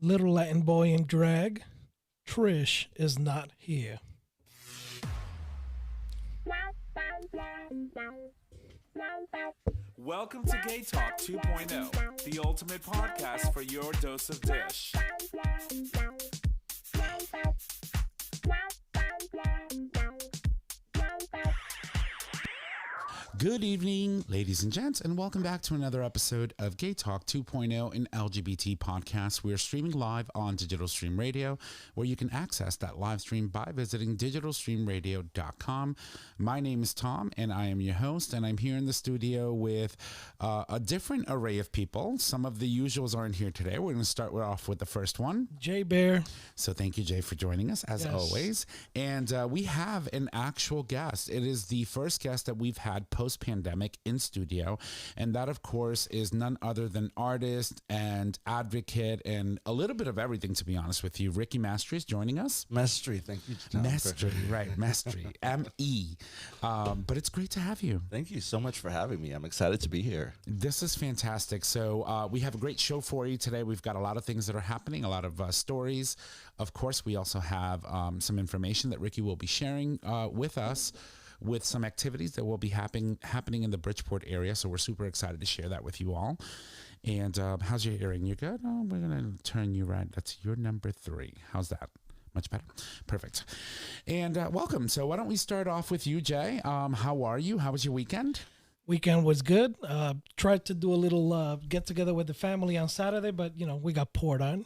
Little Latin boy in drag. Trish is not here. Welcome to GayTalk 2.0, the ultimate podcast for your dose of dish. Good evening, ladies and gents, and welcome back to another episode of GayTalk 2.0, an LGBT podcast. We are streaming live on Digital Stream Radio, where you can access that live stream by visiting digitalstreamradio.com. My name is Tom, and I am your host, and I'm here in the studio with a different array of people. Some of the usuals aren't here today. We're going to start off with the first one. Jay Bear. So thank you, Jay, for joining us, as always. And we have an actual guest. It is the first guest that we've had post-pandemic in studio, and that of course is none other than artist and advocate and a little bit of everything, to be honest with you. Ricky Mastre is joining us. Mastre, thank you, Tom. Mastre, right, Mastre, M-E. But it's great to have you. Thank you so much for having me. I'm excited to be here. This is fantastic. So we have a great show for you today. We've got a lot of things that are happening, a lot of stories. Of course, we also have some information that Ricky will be sharing with us, with some activities that will be happening in the Bridgeport area. So we're super excited to share that with you all. And how's your hearing? You good? Oh, we're going to turn you right. That's your number 3. How's that? Much better. Perfect. And welcome. So why don't we start off with you, Jay? How are you? How was your weekend? Weekend was good. Tried to do a little get together with the family on Saturday, but we got poured on.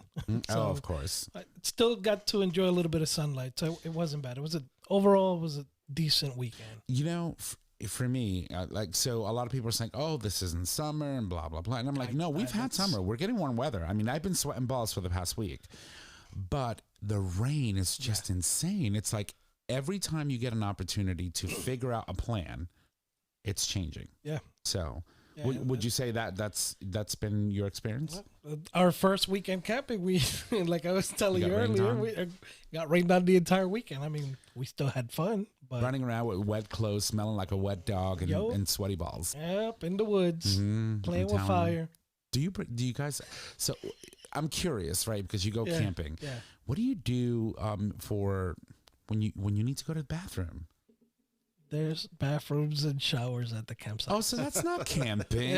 So, of course. I still got to enjoy a little bit of sunlight, so it wasn't bad. Overall, it was a decent weekend. For me, so a lot of people are saying, oh, this isn't summer and blah, blah, blah. And I'm like, no, we've had summer. We're getting warm weather. I mean, I've been sweating balls for the past week, but the rain is just insane. It's like every time you get an opportunity to figure out a plan, it's changing. Yeah. So would you say that's been your experience? Our first weekend camping, we, like I was telling you earlier, we got rained on the entire weekend. I mean, we still had fun. But running around with wet clothes, smelling like a wet dog, and sweaty balls. Yep, in the woods, playing with fire. Do you guys? So I'm curious, right? Because you go camping. Yeah. What do you do for when you need to go to the bathroom? There's bathrooms and showers at the campsite. Oh, so that's not camping.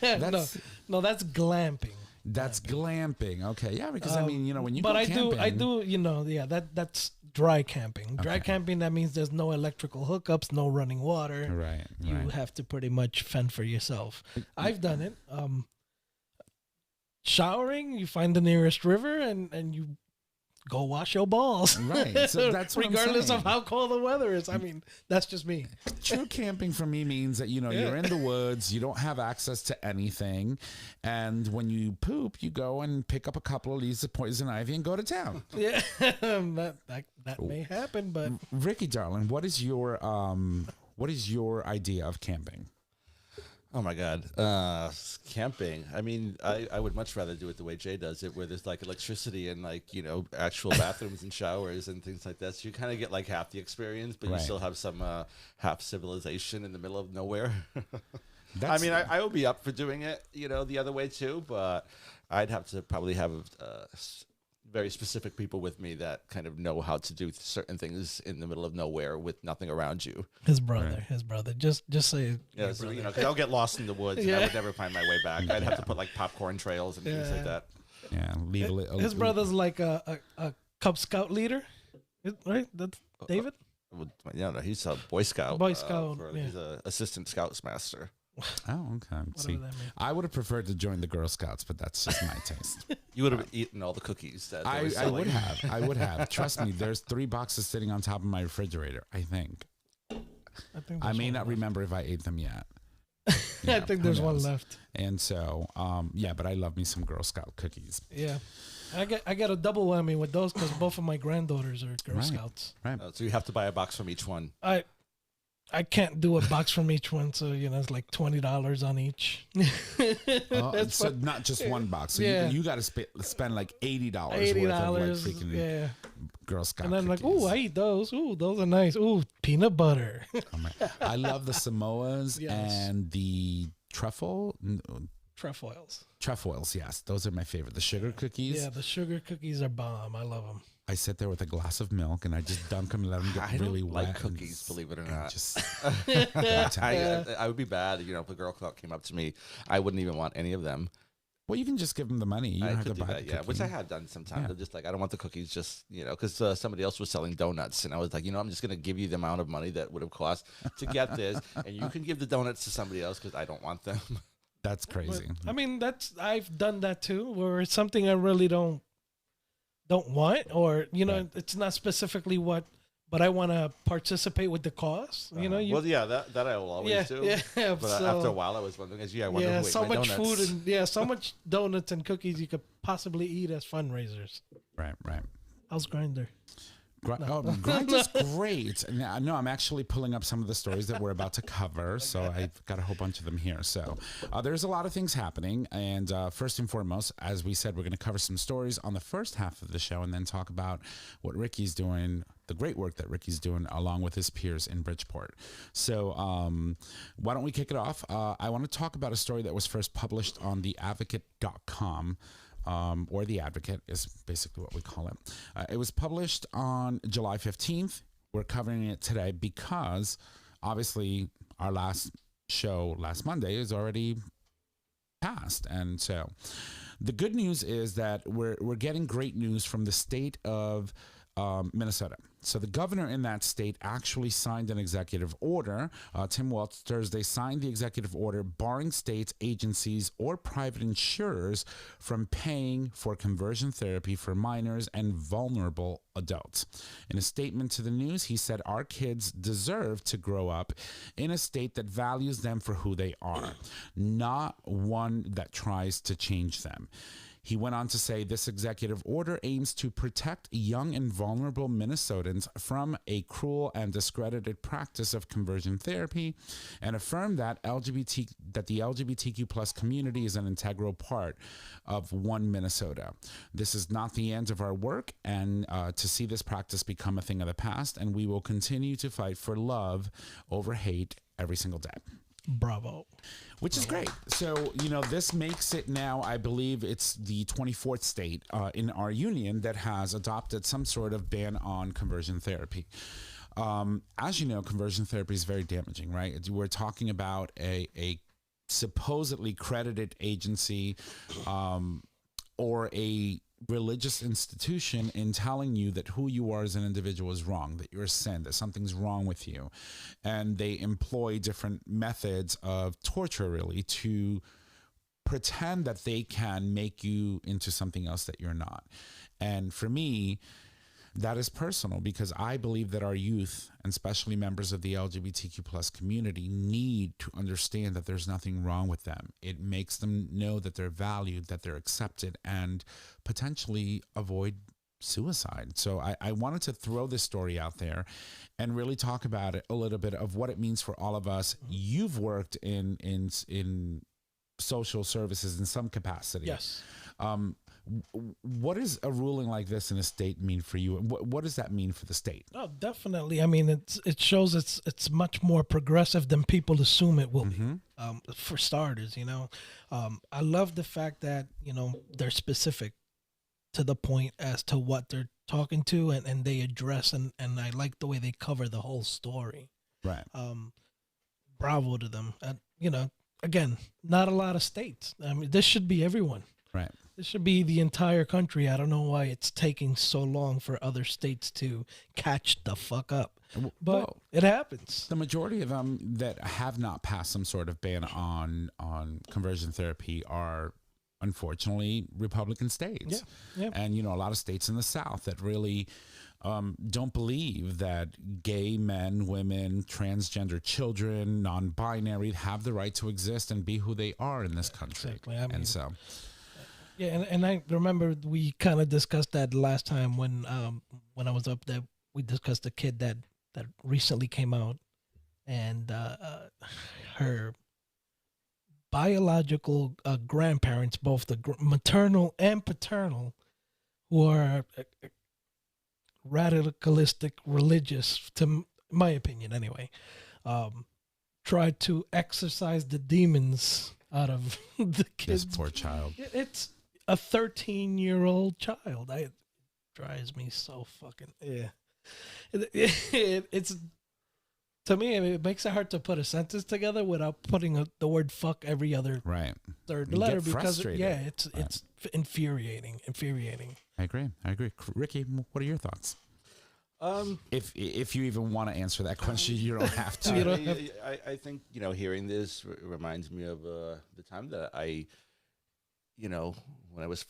No, that's glamping. That's glamping. Okay, yeah, because I mean, when you go camping. But I do, that's dry camping. Dry camping, that means there's no electrical hookups, no running water. Right. You have to pretty much fend for yourself. I've done it. Showering, you find the nearest river and you go wash your balls. Right. So that's what regardless of how cold the weather is. I mean, that's just me. True camping for me means that, you're in the woods, you don't have access to anything. And when you poop, you go and pick up a couple of leaves of poison ivy and go to town. Yeah, that may happen, but Ricky, darling, what is your idea of camping? Oh my God. Camping. I mean, I would much rather do it the way Jay does it, where there's like electricity and actual bathrooms and showers and things like that. So you kind of get like half the experience, but you still have some half civilization in the middle of nowhere. I would be up for doing it, the other way too, but I'd have to probably have very specific people with me that kind of know how to do certain things in the middle of nowhere with nothing around you. His brother. Just say because I'll get lost in the woods and I would never find my way back. I'd have to put like popcorn trails and things like that. Yeah, his brother's like a Cub Scout leader, right? That's David. No, he's a Boy Scout. Boy Scout. He's an assistant Scouts master. Oh, okay. See, I would have preferred to join the Girl Scouts, but that's just my taste. You would have eaten all the cookies that they were I selling. I would have. Trust me, there's 3 boxes sitting on top of my refrigerator, I think. I may not remember if I ate them yet. I think there's one left. And so, but I love me some Girl Scout cookies. Yeah. I get a double whammy with those because both of my granddaughters are Girl Scouts. Right. So you have to buy a box from each one. I can't do a box from each one, so it's like $20 on each. So not just one box. So you got to spend like $80 worth of like freaking Girl Scout and then cookies. Like, ooh, I eat those. Ooh, those are nice. Ooh, peanut butter. I love the Samoas and the truffle Trefoils. Trefoils, yes. Those are my favorite. The sugar cookies. Yeah, the sugar cookies are bomb. I love them. I sit there with a glass of milk and I just dunk them and let them get really wet. I like cookies, believe it or not. Just I would be bad, if a girl came up to me, I wouldn't even want any of them. Well, you can just give them the money. You don't have to buy that, the cookie. which I have done sometimes. Yeah. I'm just like, I don't want the cookies, just, because somebody else was selling donuts. And I was like, I'm just going to give you the amount of money that would have cost to get this. And you can give the donuts to somebody else because I don't want them. That's crazy. But, I mean, I've done that too, where it's something I really don't want, or, Right. it's not specifically but I want to participate with the cost. Well, that I will always do. Yeah. But after a while, I was wondering, I wonder who ate so my much donuts. food and so much donuts and cookies you could possibly eat as fundraisers. Right. How's Grindr? Grindr's great. No, I'm actually pulling up some of the stories that we're about to cover. So I've got a whole bunch of them here. So there's a lot of things happening. And first and foremost, as we said, we're going to cover some stories on the first half of the show and then talk about what Ricky's doing, the great work that Ricky's doing along with his peers in Bridgeport. So why don't we kick it off? I want to talk about a story that was first published on theadvocate.com. Or The Advocate is basically what we call it. It was published on July 15th. We're covering it today because obviously our last show last Monday is already passed. And so the good news is that we're getting great news from the state of Minnesota. So the governor in that state actually signed an executive order. Tim Walz Thursday signed the executive order barring states, agencies, or private insurers from paying for conversion therapy for minors and vulnerable adults. In a statement to the news, he said, "Our kids deserve to grow up in a state that values them for who they are, not one that tries to change them." He went on to say this executive order aims to protect young and vulnerable Minnesotans from a cruel and discredited practice of conversion therapy and affirm that the LGBTQ plus community is an integral part of One Minnesota. This is not the end of our work and to see this practice become a thing of the past, and we will continue to fight for love over hate every single day. Bravo. Which is great. So, this makes it now, I believe it's the 24th state in our union that has adopted some sort of ban on conversion therapy. As you know, conversion therapy is very damaging, right? We're talking about a supposedly credited agency or a religious institution in telling you that who you are as an individual is wrong, that you're a sin, that something's wrong with you. And they employ different methods of torture, really, to pretend that they can make you into something else that you're not. And for me, that is personal because I believe that our youth, and especially members of the LGBTQ plus community, need to understand that there's nothing wrong with them. It makes them know that they're valued, that they're accepted, and potentially avoid suicide. So I wanted to throw this story out there and really talk about it a little bit of what it means for all of us. You've worked in social services in some capacity. Yes. What does a ruling like this in a state mean for you? What does that mean for the state? Oh, definitely. I mean, it shows it's much more progressive than people assume it will be. For starters, I love the fact that, they're specific to the point as to what they're talking to and they address and I like the way they cover the whole story. Right. Bravo to them. Again, not a lot of states. I mean, this should be everyone. Right. This should be the entire country. I don't know why it's taking so long for other states to catch the fuck up. But it happens. The majority of them that have not passed some sort of ban on conversion therapy are, unfortunately, Republican states. Yeah. And, a lot of states in the South that really don't believe that gay men, women, transgender children, non-binary have the right to exist and be who they are in this country. Exactly. I mean, and so... Yeah, and I remember we kind of discussed that last time when I was up there. We discussed a kid that recently came out, and her biological grandparents, both the maternal and paternal, who are radicalistic religious, to my opinion anyway, tried to exorcise the demons out of the This kids. poor child. It's a 13-year-old child. It drives me so fucking it's to me it makes it hard to put a sentence together without putting the word fuck every other Right. third You letter get because frustrated. it's infuriating. I agree. Ricky, what are your thoughts? If you even want to answer that question, you don't have to. You don't have- I think, hearing this reminds me of the time that when I was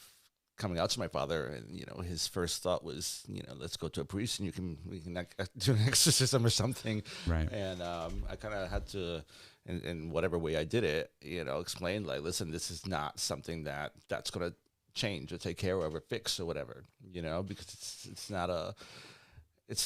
coming out to my father, and his first thought was, let's go to a priest and we can do an exorcism or something. Right. And I kind of had to, in whatever way I did it, explain, like, listen, this is not something that's going to change or take care of or fix or whatever, because it's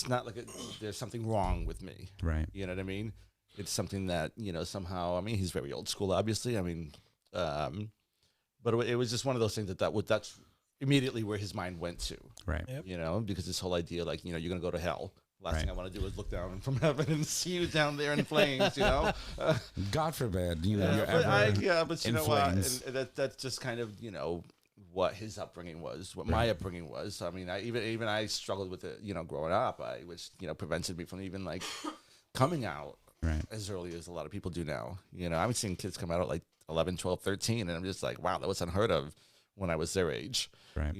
not like there's something wrong with me. Right. You know what I mean? It's something that, somehow, I mean, he's very old school, obviously. I mean, but it was just one of those things that's immediately where his mind went to, Right. Yep. because this whole idea, like, you're going to go to hell. Last Right. thing I want to do is look down from heaven and see you down there in flames, God forbid, you're but ever but you in know what? flames. And that's just kind of, what his upbringing was, what my upbringing was. I mean, even I struggled with it, growing up, which, prevented me from even like coming out Right. as early as a lot of people do now. I'm seeing kids come out at like 11, 12, 13, and I'm just like, wow, that was unheard of when I was their age, Right.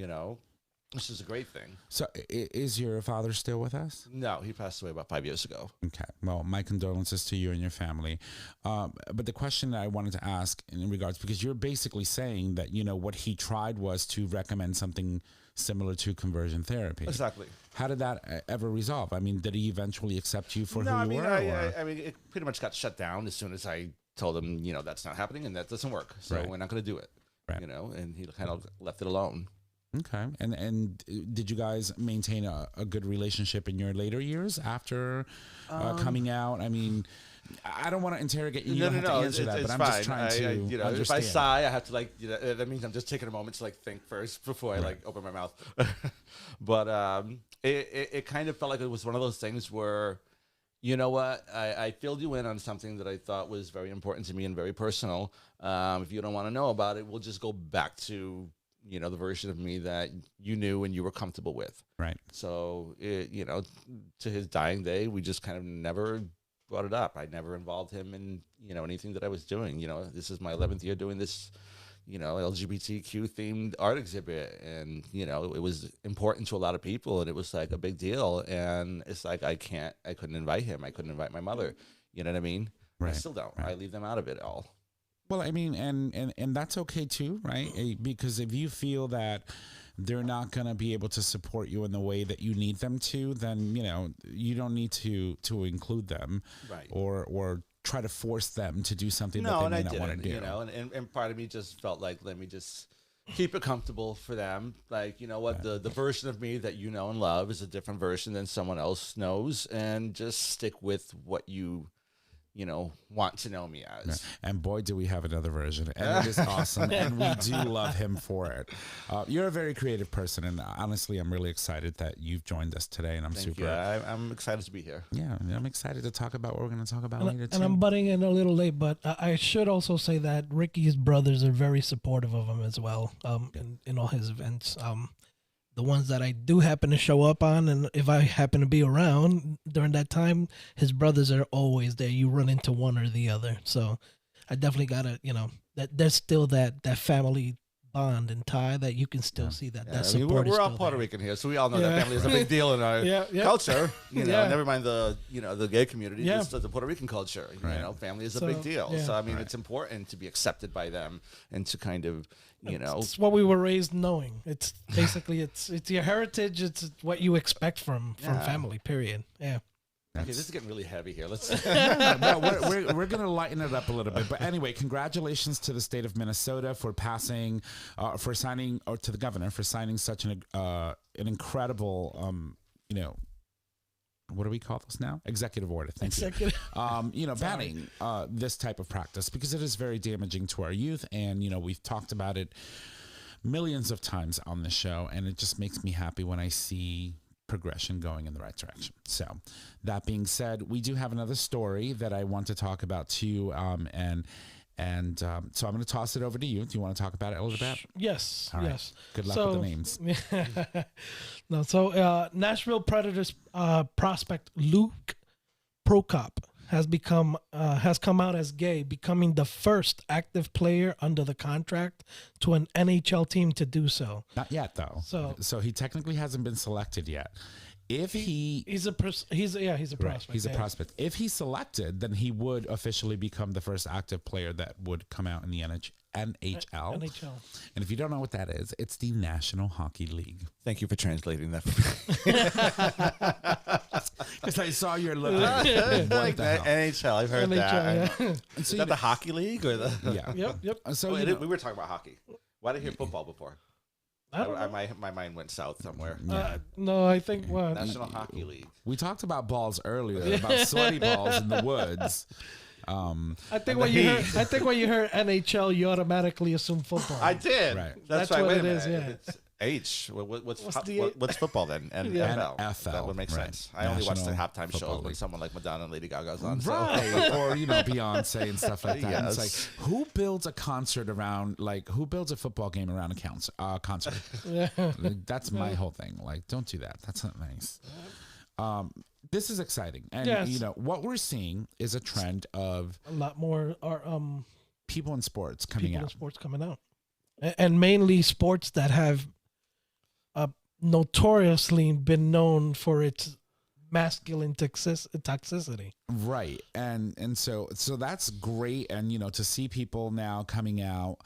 which is a great thing. So is your father still with us? No, he passed away about 5 years ago. Okay. Well, my condolences to you and your family. But the question that I wanted to ask in regards, because you're basically saying that, what he tried was to recommend something similar to conversion therapy. Exactly. How did that ever resolve? I mean, did he eventually accept you for No, who I you mean, were? I mean, it pretty much got shut down as soon as I told him, that's not happening and that doesn't work. So Right. we're not going to do it. Right. And he kind of left it alone. Okay. And did you guys maintain a good relationship in your later years after coming out? I mean, I don't want to interrogate you. You don't have to answer that, but I'm fine. just trying to understand. If I sigh, I have to that means I'm just taking a moment to think first before I open my mouth. But it kind of felt like it was one of those things where, you know what, I filled you in on something that I thought was very important to me and very personal. If you don't want to know about it, we'll just go back to, the version of me that you knew and you were comfortable with. Right. So, to his dying day, we just kind of never brought it up. I never involved him in, anything that I was doing. This is my 11th year doing this, LGBTQ themed art exhibit. And, it was important to a lot of people and it was like a big deal. And it's like, I couldn't invite him. I couldn't invite my mother. You know what I mean? I Right. still don't. Right. I leave them out of it all. Well, I mean, and that's okay too, right? Because if you feel that they're not going to be able to support you in the way that you need them to, then, you don't need to include them, Right. or try to force them to do something that No, they and may I not want to didn't, do. and part of me just felt like, let me just keep it comfortable for them. Like, you know what, the version of me that you know and love is a different version than someone else knows, and just stick with what you want to know me as. And boy, do we have another version. And it is awesome. And we do love him for it. You're a very creative person. And honestly, I'm really excited that you've joined us today. And I'm Thank super. you. I'm excited to be here. Yeah, I'm excited to talk about what we're going to talk about later, too. And I'm butting in a little late, but I should also say that Ricky's brothers are very supportive of him as well, in all his events. The ones that I do happen to show up on, and if I happen to be around during that time, his brothers are always there. You run into one or the other. So I definitely gotta, that there's still that family bond and tie that you can still see that. Yeah, That I mean, support is we're all still Puerto there. Rican here, so we all know Yeah. that family is a big deal in our Yeah. culture. Yeah. Never mind the the gay community, Yeah. just the Puerto Rican culture. Right. Family is a So, big deal. yeah. So I mean, Right. it's important to be accepted by them and to kind of It's what we were raised knowing. It's basically it's your heritage. It's what you expect from Yeah. family. Period. Yeah. Okay, this is getting really heavy here. Let's. Well, we're going to lighten it up a little bit. But anyway, congratulations to the state of Minnesota for passing, for signing, or to the governor for signing such an incredible, what do we call this now? Executive order. Thank you. Banning this type of practice because it is very damaging to our youth. And, we've talked about it millions of times on the show. And it just makes me happy when I see progression going in the right direction. So that being said, we do have another story that I want to talk about too. And And so I'm going to toss it over to you. Do you want to talk about it a little bit? Yes. All right. Yes. Good luck with the names. No. So Nashville Predators prospect Luke Prokop has come out as gay, becoming the first active player under the contract to an NHL team to do so. Not yet, though. So he technically hasn't been selected yet. If he's a prospect. He's a prospect. If he's selected, then he would officially become the first active player that would come out in the NHL. NHL. And if you don't know what that is, it's the National Hockey League. Thank you for translating that for me. Because I saw your look. Like that NHL, I've heard NHL, that. yeah. Is that the hockey league or the? Yeah. Yep. So we were talking about hockey. Why did I hear football before? My mind went south somewhere. No, I think National Hockey League. We talked about balls earlier, about sweaty balls in the woods. I think when you heard NHL, you automatically assume football. I did. Right. That's what right. Wait it a is. minute. Yeah. It's H. What's the what's football then? NFL. NFL. That would make Right. sense. I only watch the National halftime Football shows when League. someone like Madonna and Lady Gaga's on. So. Right. Or, Beyonce and stuff like that. And Yes. it's like, who builds a concert around, who builds a football game around a concert? Yeah. That's my whole thing. Don't do that. That's not nice. This is exciting. And, Yes. what we're seeing is a trend of A lot more people in sports coming people in out. sports coming out, and mainly sports that have notoriously been known for its masculine toxicity. Right. And so that's great. And, to see people now coming out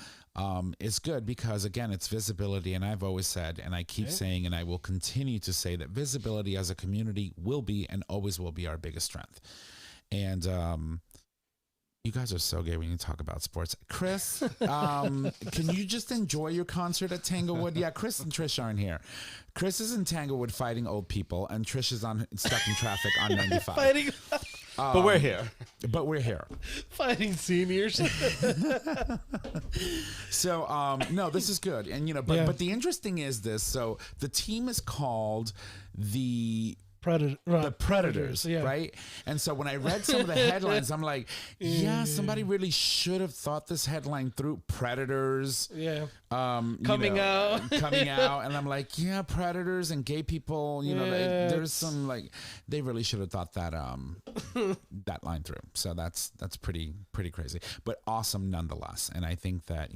is good because, again, it's visibility. And I've always said, and I keep saying, and I will continue to say that visibility as a community will be and always will be our biggest strength. And you guys are so gay when you talk about sports. Chris, can you just enjoy your concert at Tanglewood? Yeah, Chris and Trish aren't here. Chris is in Tanglewood fighting old people, and Trish is stuck in traffic on 95. Fighting But we're here. But we're here. fighting seniors. So, no, this is good. And, but the interesting is this. So the team is called the Predators, yeah. right? And so when I read some of the headlines, I'm like, yeah, somebody really should have thought this headline through. Predators. Yeah. Coming out. And I'm like, yeah, predators and gay people, there's some they really should have thought that that line through. So that's pretty crazy, but awesome nonetheless. And I think that,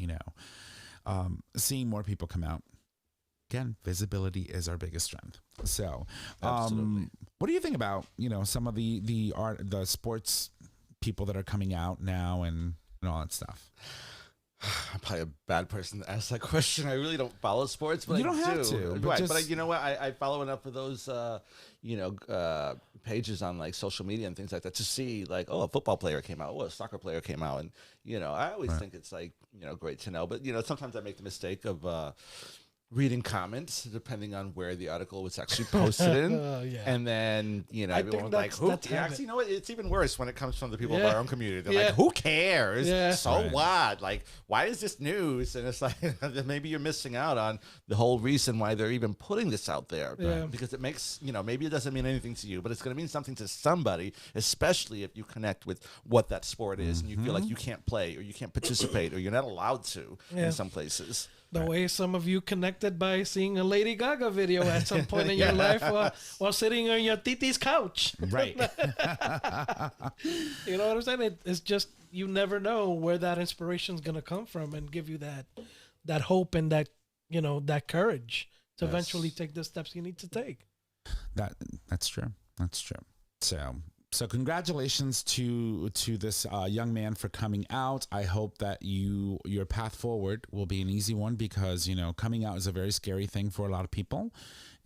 seeing more people come out, again, visibility is our biggest strength. So, Absolutely. What do you think about, some of the sports people that are coming out now and all that stuff? I'm probably a bad person to ask that question. I really don't follow sports, but You don't have to, but Right, just- but you know what? I follow enough of those, pages on social media and things like that to see a football player came out, a soccer player came out, and I always think it's great to know. But sometimes I make the mistake of reading comments depending on where the article was actually posted in. Yeah. And then, everyone was like, that's- who? that's habit. Actually, you know what? It's even worse when it comes from the people of Yeah. our own community. They're Yeah. like, who cares? Yeah. So Right. what? Why is this news? And it's like, maybe you're missing out on the whole reason why they're even putting this out there. Yeah. Because it makes, maybe it doesn't mean anything to you, but it's going to mean something to somebody, especially if you connect with what that sport is and you feel like you can't play or you can't participate or you're not allowed to Yeah. in some places. The way some of you connected by seeing a Lady Gaga video at some point in your life while sitting on your titi's couch. Right. You know what I'm saying? It's just, you never know where that inspiration is going to come from and give you that hope and that, that courage to eventually take the steps you need to take. That's true. That's true. So congratulations to this young man for coming out. I hope that your path forward will be an easy one because, coming out is a very scary thing for a lot of people.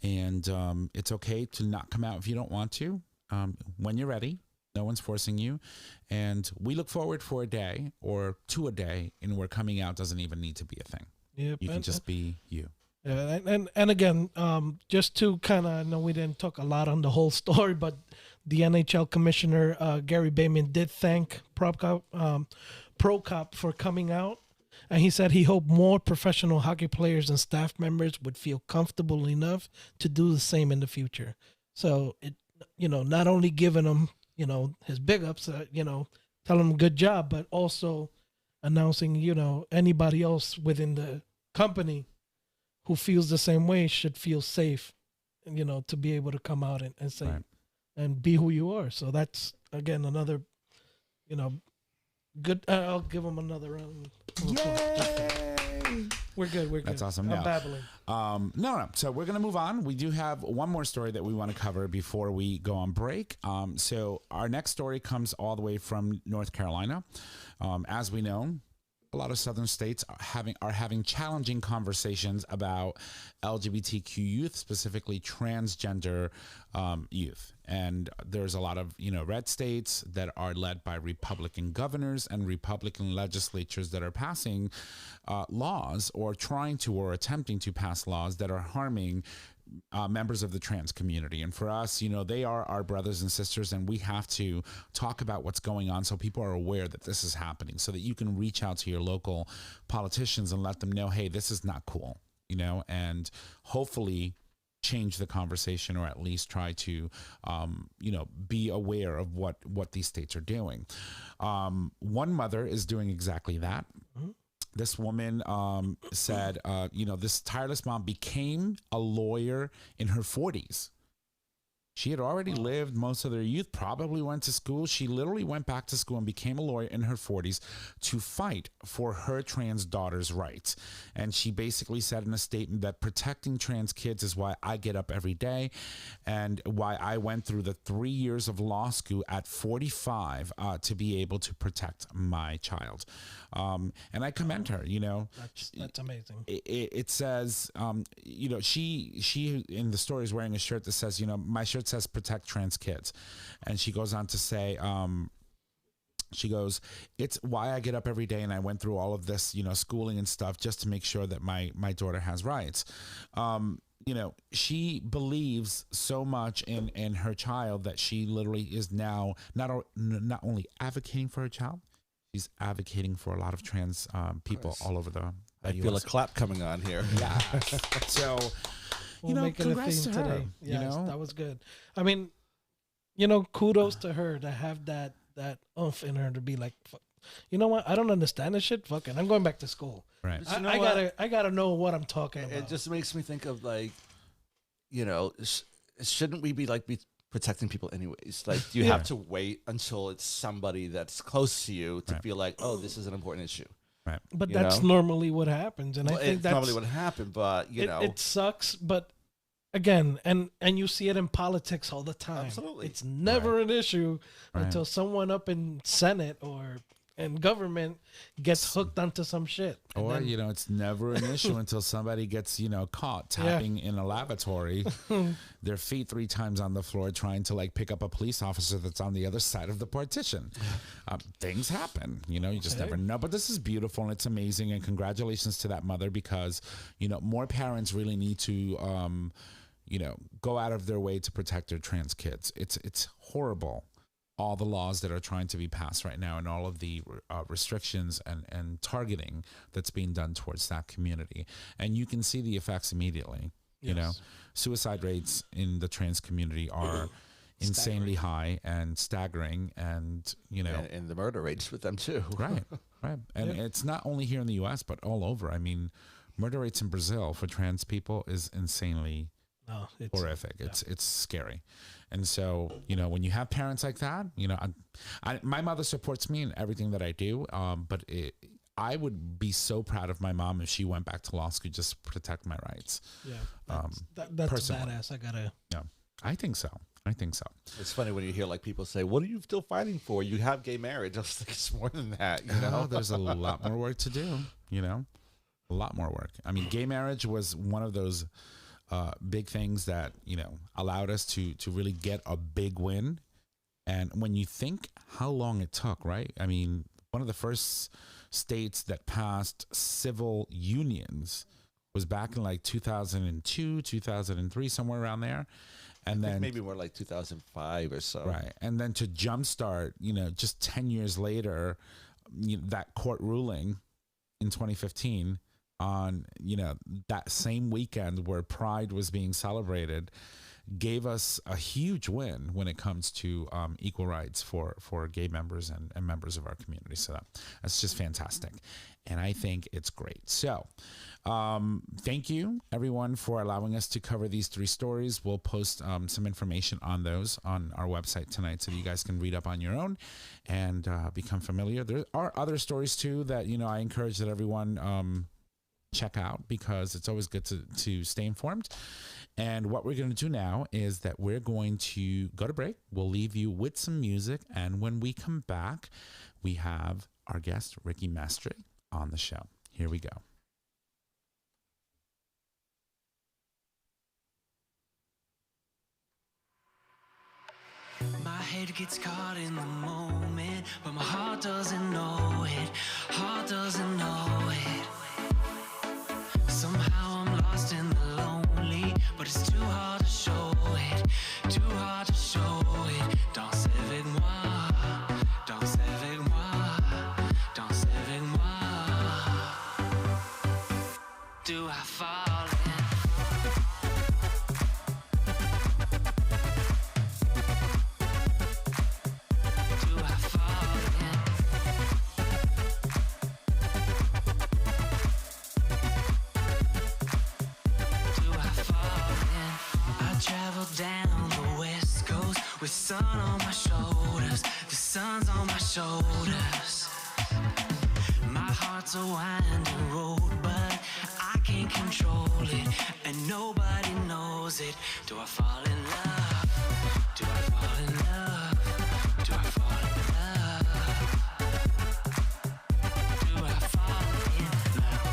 And it's okay to not come out if you don't want to. When you're ready, no one's forcing you. And we look forward for a day or to a day in where coming out doesn't even need to be a thing. Yep. You can just be you. Yeah, and again, just to kind of, I know we didn't talk a lot on the whole story, but the NHL commissioner, Gary Bettman, did thank Prokop for coming out. And he said he hoped more professional hockey players and staff members would feel comfortable enough to do the same in the future. So, not only giving him, his big ups, telling him good job, but also announcing, anybody else within the company who feels the same way should feel safe, to be able to come out and say, Right. and be who you are. So that's, again, another, good. I'll give them another round. Yay! We're good. That's awesome. I'm No. babbling. No. So we're going to move on. We do have one more story that we want to cover before we go on break. So our next story comes all the way from North Carolina. As we know, a lot of southern states are having challenging conversations about LGBTQ youth, specifically transgender youth. And there's a lot of, red states that are led by Republican governors and Republican legislatures that are passing laws or attempting to pass laws that are harming members of the trans community. And for us, they are our brothers and sisters, and we have to talk about what's going on so people are aware that this is happening, so that you can reach out to your local politicians and let them know, hey, this is not cool, and hopefully change the conversation, or at least try to, be aware of what these states are doing. One mother is doing exactly that. Mm-hmm. This woman said, this tireless mom became a lawyer in her 40s. She had already lived most of their youth, probably went to school. She literally went back to school and became a lawyer in her 40s to fight for her trans daughter's rights. And she basically said in a statement that protecting trans kids is why I get up every day, and why I went through the 3 years of law school at 45 to be able to protect my child. And I commend her, That's amazing. It says, she in the story is wearing a shirt that says, my shirt says protect trans kids. And she goes on to say, she goes, it's why I get up every day, and I went through all of this, schooling and stuff just to make sure that my daughter has rights. She believes so much in her child that she literally is now not only advocating for her child, she's advocating for a lot of trans people all over the I feel a clap coming on here. Yeah. So, We'll make it a congrats theme to her, today. Yes, that was good. I mean, kudos to her to have that oomph in her to be like, you know what? I don't understand this shit. Fuck it. I'm going back to school. Right. I gotta know what I'm talking about. It just makes me think of shouldn't we be protecting people anyways? Like, you have to wait until it's somebody that's close to you to feel like, oh, this is an important issue. Right. But that's normally what happens, and I think that's normally what happened. But it sucks. But again, and you see it in politics all the time. Absolutely, it's never an issue until someone up in Senate or in government gets hooked onto some shit. Or then, it's never an issue until somebody gets caught tapping in a lavatory, their feet 3 times on the floor, trying to pick up a police officer that's on the other side of the partition. Things happen, you just never know. But this is beautiful and it's amazing, and congratulations to that mother, because more parents really need to go out of their way to protect their trans kids. It's horrible, all the laws that are trying to be passed right now, and all of the restrictions and targeting that's being done towards that community. And you can see the effects immediately. Suicide rates in the trans community are insanely high and staggering, and and the murder rates with them too. Right. And it's not only here in the US, but all over. I mean, murder rates in Brazil for trans people is insanely horrific. It's scary. And so, when you have parents like that, my mother supports me in everything that I do. But I would be so proud of my mom if she went back to law school just to protect my rights. Yeah. That's personally. badass. Yeah, I think so. It's funny when you hear people say, "What are you still fighting for? You have gay marriage." I was like, it's more than that. There's a lot more work to do. A lot more work. I mean, gay marriage was one of those big things that allowed us to really get a big win. And when you think how long it took, right? I mean, one of the first states that passed civil unions was back in 2002, 2003, somewhere around there. And then maybe more like 2005 or so. Right. And then to jumpstart, just 10 years later, that court ruling in 2015 on, that same weekend where Pride was being celebrated, gave us a huge win when it comes to equal rights for gay members and members of our community. So that's just fantastic. And I think it's great. So thank you, everyone, for allowing us to cover these 3 stories. We'll post some information on those on our website tonight so that you guys can read up on your own and become familiar. There are other stories, too, that, I encourage that everyone check out, because it's always good to stay informed. And what we're going to do now is that we're going to go to break. We'll leave you with some music. And when we come back, we have our guest, Ricky Mastre, on the show. Here we go. My head gets caught in the moment, but my heart doesn't know it. Heart doesn't know it. Somehow I'm lost in the lonely, but it's too hard to show it. Too hard to show it. Danse avec moi, danse avec moi, danse avec moi. Do I fall in? Do I fall in? Do I fall in? I travel down the west coast with sun on my shoulders. The sun's on my shoulders. My heart's a winding road, but I can't control it, and nobody knows it. Do I fall in love? Do I fall in love? Do I fall in love? Do I fall in love?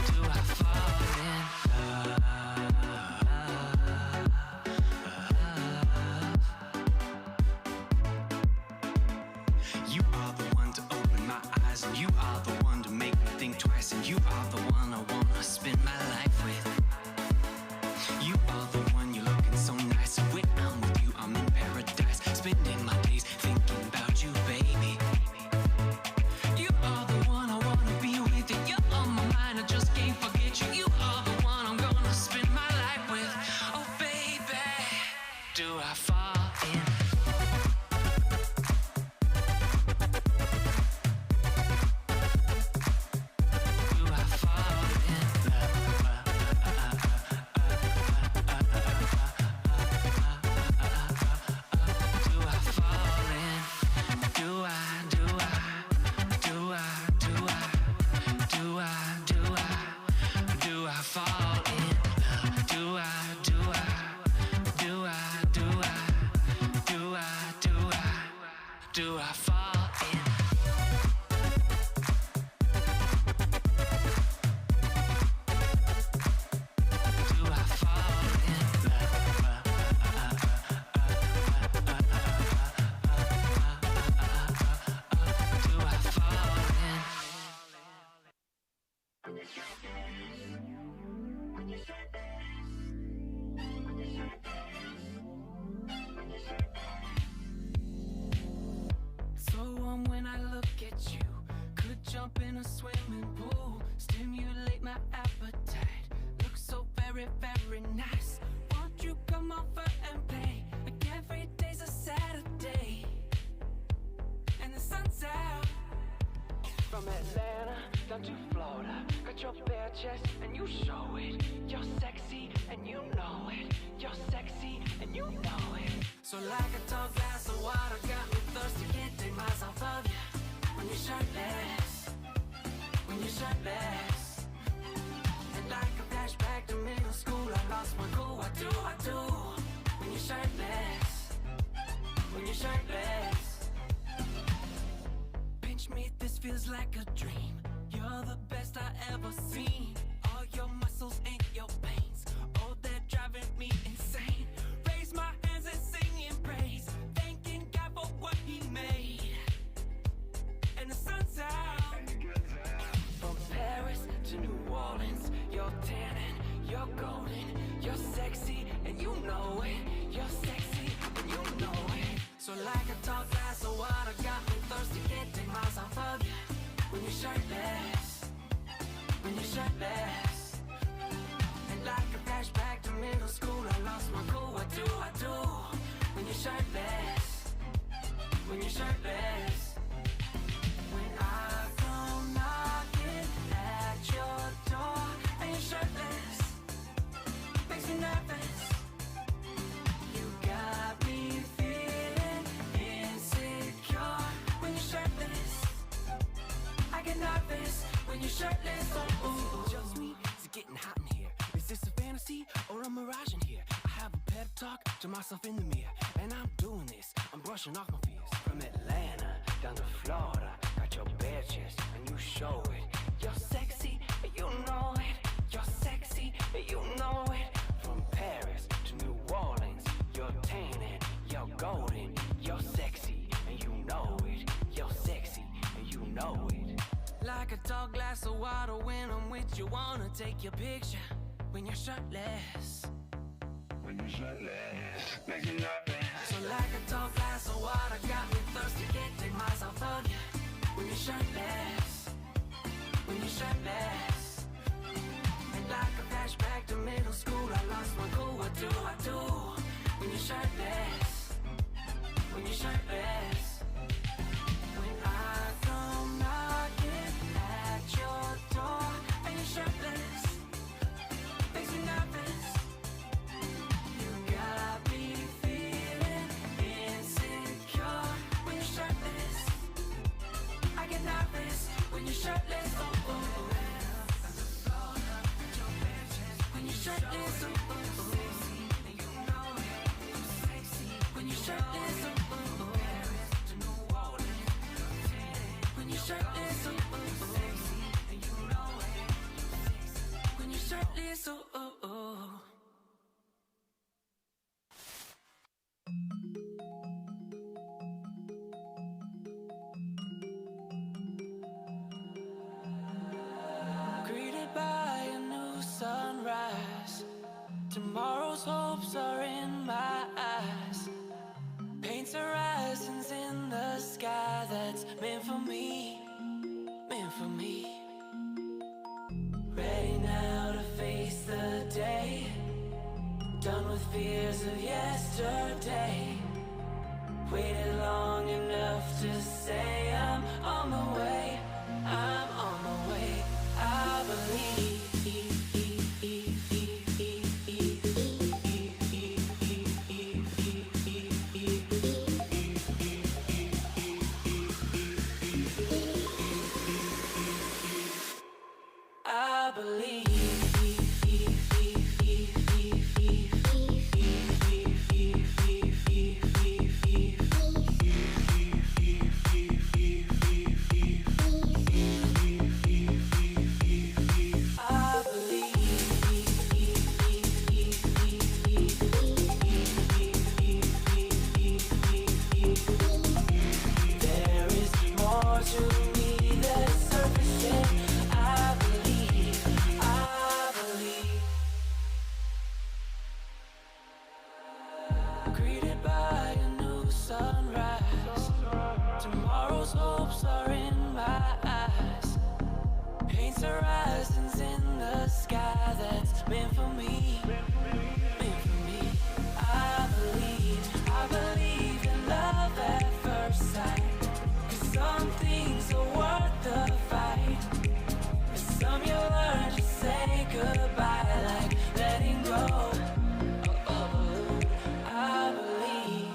Do I fall in love? You are the one to open my eyes, and you are the one to make me think twice, and you are the one I wanna spend my life with. You are the one, you're looking so nice, and when I'm with you, I'm in paradise, spending my days thinking about you, baby. You are the one I wanna be with, and you're on my mind, I just can't forget you. You are the one I'm gonna spend my life with. Oh baby, do I fall in? Do I fall in love? Do I fall in? Do I fall in love? Do I fall in? Do I fall in love? Do I fall in? So when I look at you, could jump in a swimming pool, stimulate my appetite. Look so very, very nice. Won't you come over and play? Like every day's a Saturday, and the sun's out. From Atlanta down to Florida, got your bare chest and you show it. You're sexy and you know it. You're sexy and you know it. So like a tall glass of water, got me thirsty, can't take myself off you. When you're shirtless, when you're shirtless. And like a flashback to middle school, I lost my cool, what do I do? When you're shirtless, when you're shirtless. Pinch me, this feels like a dream. You're the best I ever seen. All your muscles and your veins, oh, they're driving me insane. Raise my hands and sing in praise, thanking God for what he made. And the sun's out. From Paris to New Orleans, you're tanning, you're golden, you're sexy and you know it. You're sexy and you know it. So like a tall glass of water, got me thirsty, can't take myself off you. When you're shirtless, when you're shirtless. And like a flashback to middle school, I lost my cool. What do I do when you're shirtless? When you're shirtless. When I come knocking at your door and you're shirtless, makes me nervous. You got me feeling insecure when you're shirtless. I get nervous when you're shirtless. Oh, just me? Is it getting hot in here? Is this a fantasy or a mirage in here? I have a pep talk to myself in the mirror, and I'm doing this. I'm brushing off my fears. From Atlanta down to Florida, got your bare chest and you show it. You're sexy, and you know it. You're sexy, and you know it. From Paris to New Orleans, you're tainted, you're golden. You're sexy, and you know it. You're sexy, and you know it. Like a tall glass of water when I'm with you, wanna take your picture when you're shirtless. When you're shirtless, makes me nervous. So like a tall glass of water, got me thirsty, can't take myself on you. When you're shirtless, when you're shirtless. And like a flashback to middle school, I lost my cool. What do I do when you're shirtless? When you're shirtless. When I come knocking at your door and you're shirtless, makes me nervous. You got me feeling insecure when you're shirtless. I get nervous when you're shirtless. Oh, oh, oh. When you're shirtless. Oh, oh, oh. When you're shirtless. Oh, oh, oh. When you're shirtless. Oh, oh, oh. When you're shirtless. Oh, oh, oh. Greeted by a new sunrise, tomorrow's hopes are in my eyes. Paints horizons in the sky that's meant for me, meant for me. Ready now to face the day, done with fears of yesterday. Waited long enough to say I'm on my way, I'm on my way. I believe. I believe. Greeted by a new sunrise, tomorrow's hopes are in my eyes. Paints horizons in the sky that's meant for me, meant for me. I believe in love at first sight. 'Cause some things are worth the fight, and some you learn to say goodbye, like letting go. I believe.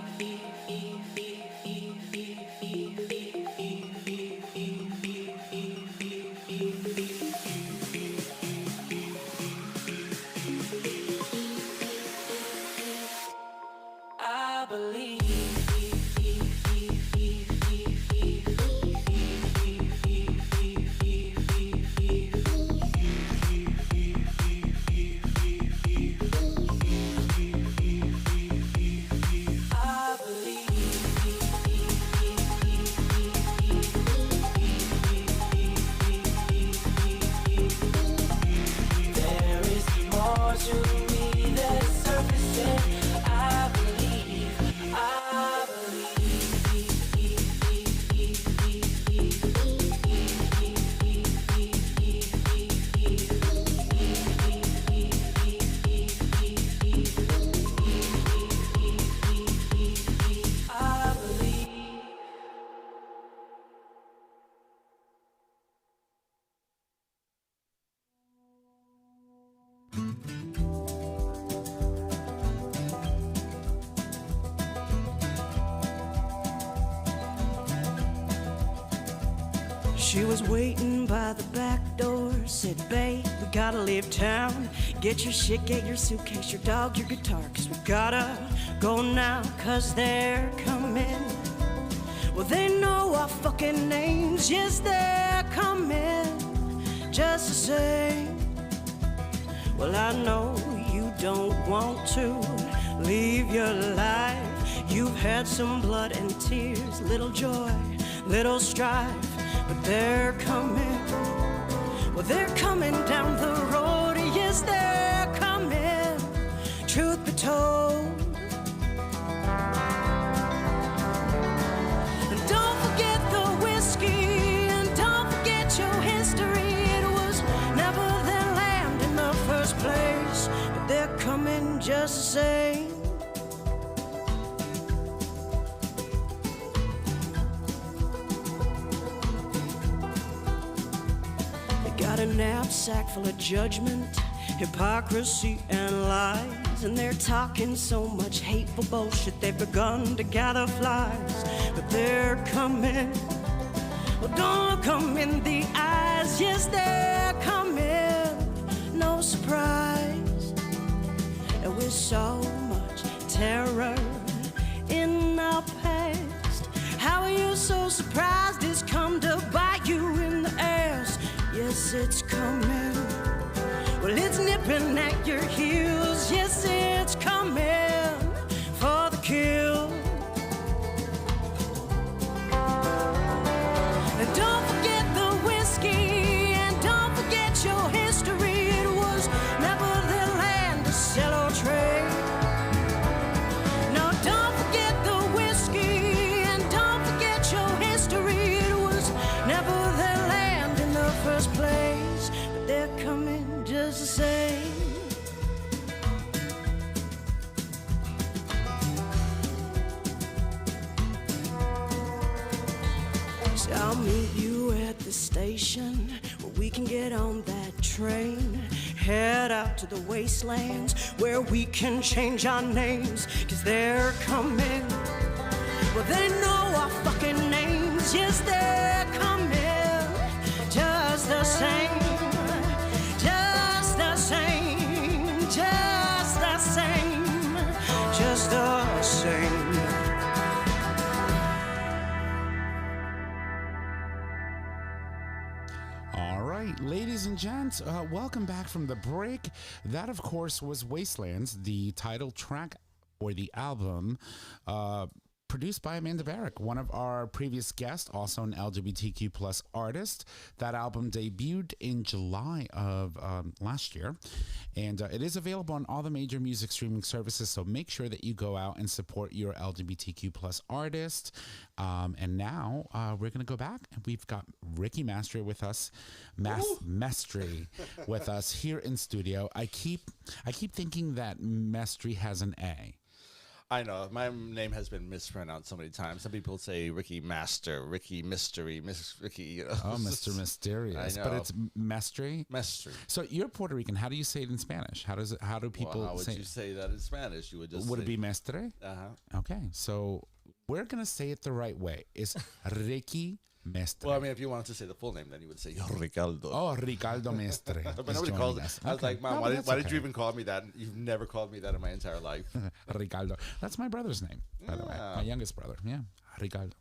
She was waiting by the back door, said, babe, we gotta leave town. Get your shit, get your suitcase, your dog, your guitar, 'cause we gotta go now, 'cause they're coming. Well, they know our fucking names, yes, they're coming, just the same. Well, I know you don't want to leave your life. You've had some blood and tears, little joy, little strife, but they're coming. Well, they're coming down the road, yes, they're coming, truth be told. And don't forget the whiskey, and don't forget your history. It was never their land in the first place, but they're coming just the same. Got a knapsack full of judgment, hypocrisy, and lies. And they're talking so much hateful bullshit, they've begun to gather flies. But they're coming. Well, don't look them in the eyes. Yes, they're coming. No surprise. And with so much terror in our past, how are you so surprised it's come to bite you in the ass? Yes, it's coming. Well, it's nipping at your heels. Yes, it's coming for the kill. And don't forget the whiskey, and don't forget your history. It was never their land to sell or trade. No, don't forget the whiskey, and don't forget your history. It was never their land in the first place, but they're coming just the same. So I'll meet you at the station where we can get on that train. Head out to the wastelands where we can change our names, 'cause they're coming. Well, they know our fucking names. Yes, they're coming just the same. Just the same. Just the same. Just the same. All right, ladies and gents, welcome back from the break. That, of course, was Wastelands, the title track for the album, produced by Amanda Barrick, one of our previous guests, also an LGBTQ plus artist. That album debuted in July of last year, and it is available on all the major music streaming services, so make sure that you go out and support your LGBTQ plus artist. And now we're going to go back, and we've got Ricky Mastre with us, Mastre with us here in studio. I keep thinking that Mastre has an A. I know. My name has been mispronounced so many times. Some people say Ricky Master, Ricky Mystery, Miss Ricky, you know. Oh, Mr. Mysterious. I know. But it's Mastre? Mestre. So you're Puerto Rican. How do you say it in Spanish? How do people Well, how would say you say that in Spanish? You would just Would say, it be Mestre? Uh-huh. Okay. So we're going to say it the right way. It's Ricky Mestre. Well, I mean, if you wanted to say the full name, then you would say Ricardo. Oh, Ricardo Mestre. But is nobody joining calls us. it. I was Okay. like, Mom, No, why but did that's you okay. even call me that? You've never called me that in my entire life. Ricardo. That's my brother's name, by the way. Yeah. My youngest brother. Yeah. Ricardo.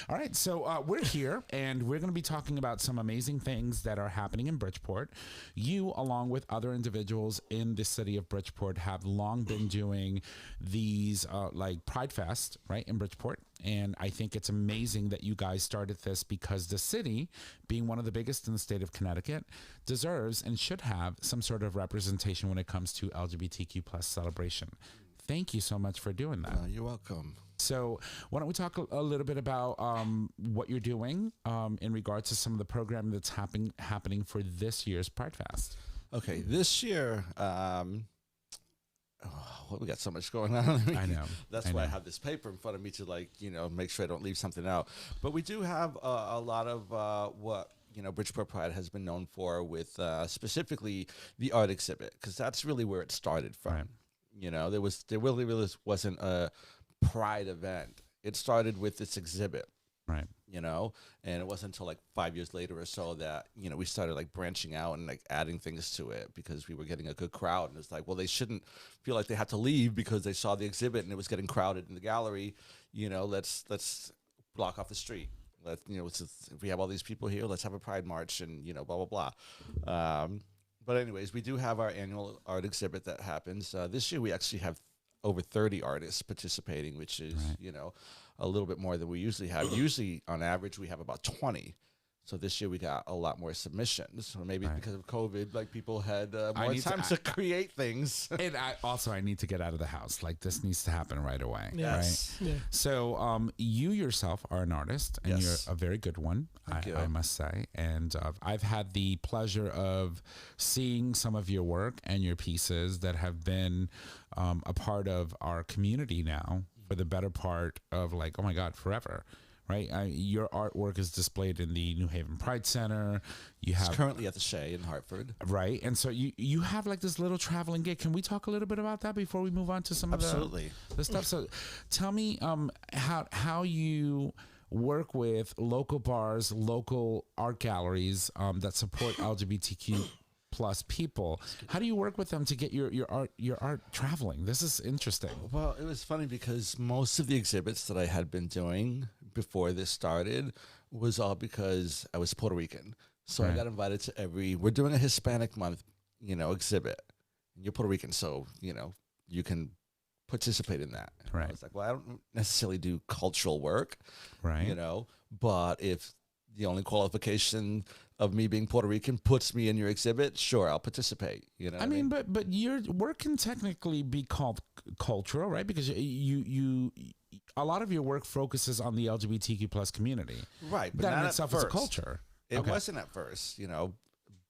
All right. So we're here, and we're going to be talking about some amazing things that are happening in Bridgeport. You, along with other individuals in the city of Bridgeport, have long been doing these like Pride Fest, right, in Bridgeport. And I think it's amazing that you guys started this, because the city, being one of the biggest in the state of Connecticut, deserves and should have some sort of representation when it comes to LGBTQ plus celebration. Thank you so much for doing that. You're welcome. So why don't we talk a little bit about what you're doing in regards to some of the programming that's happening for this year's Pride Fest. Okay, this year, we got so much going on. I know. That's I why I know. have this paper in front of me to, like, make sure I don't leave something out. But we do have a lot of what Bridgeport Pride has been known for, with specifically the art exhibit, because that's really where it started from. Right. There really wasn't a Pride event. It started with this exhibit. Right. You know, and it wasn't until like 5 years later or so that, you know, we started like branching out and like adding things to it because we were getting a good crowd. And it's like, well, they shouldn't feel like they had to leave because they saw the exhibit and it was getting crowded in the gallery. You know, let's block off the street. If we have all these people here, let's have a pride march and, you know, blah, blah, blah. But anyways, we do have our annual art exhibit that happens. This year we actually have over 30 artists participating, which is, you know, a little bit more than we usually have. Usually, on average, we have about 20. So this year we got a lot more submissions. Or maybe because of COVID, like people had more time to create things. And I need to get out of the house. Like this needs to happen right away. Yes. Right. Yeah. So you yourself are an artist, and you're a very good one. I must say. And I've had the pleasure of seeing some of your work and your pieces that have been a part of our community now for the better part of like, oh my God, forever. Right, your artwork is displayed in the New Haven Pride Center. It's currently at the Shea in Hartford. Right, and so you have like this little traveling gig. Can we talk a little bit about that before we move on to some of the stuff? So, tell me how you work with local bars, local art galleries that support LGBTQ plus people. How do you work with them to get your art traveling? This is interesting. Well, it was funny because most of the exhibits that I had been doing before this started was all because I was Puerto Rican. So I got invited to we're doing a Hispanic month, you know, exhibit. You're Puerto Rican, so, you know, you can participate in that. Right. I was like, well, I don't necessarily do cultural work, right? You know, but if the only qualification of me being Puerto Rican puts me in your exhibit, sure, I'll participate. You know, I mean, but your work can technically be called cultural, right? Because you a lot of your work focuses on the LGBTQ plus community, right? But that in itself is a culture. It wasn't at first, you know.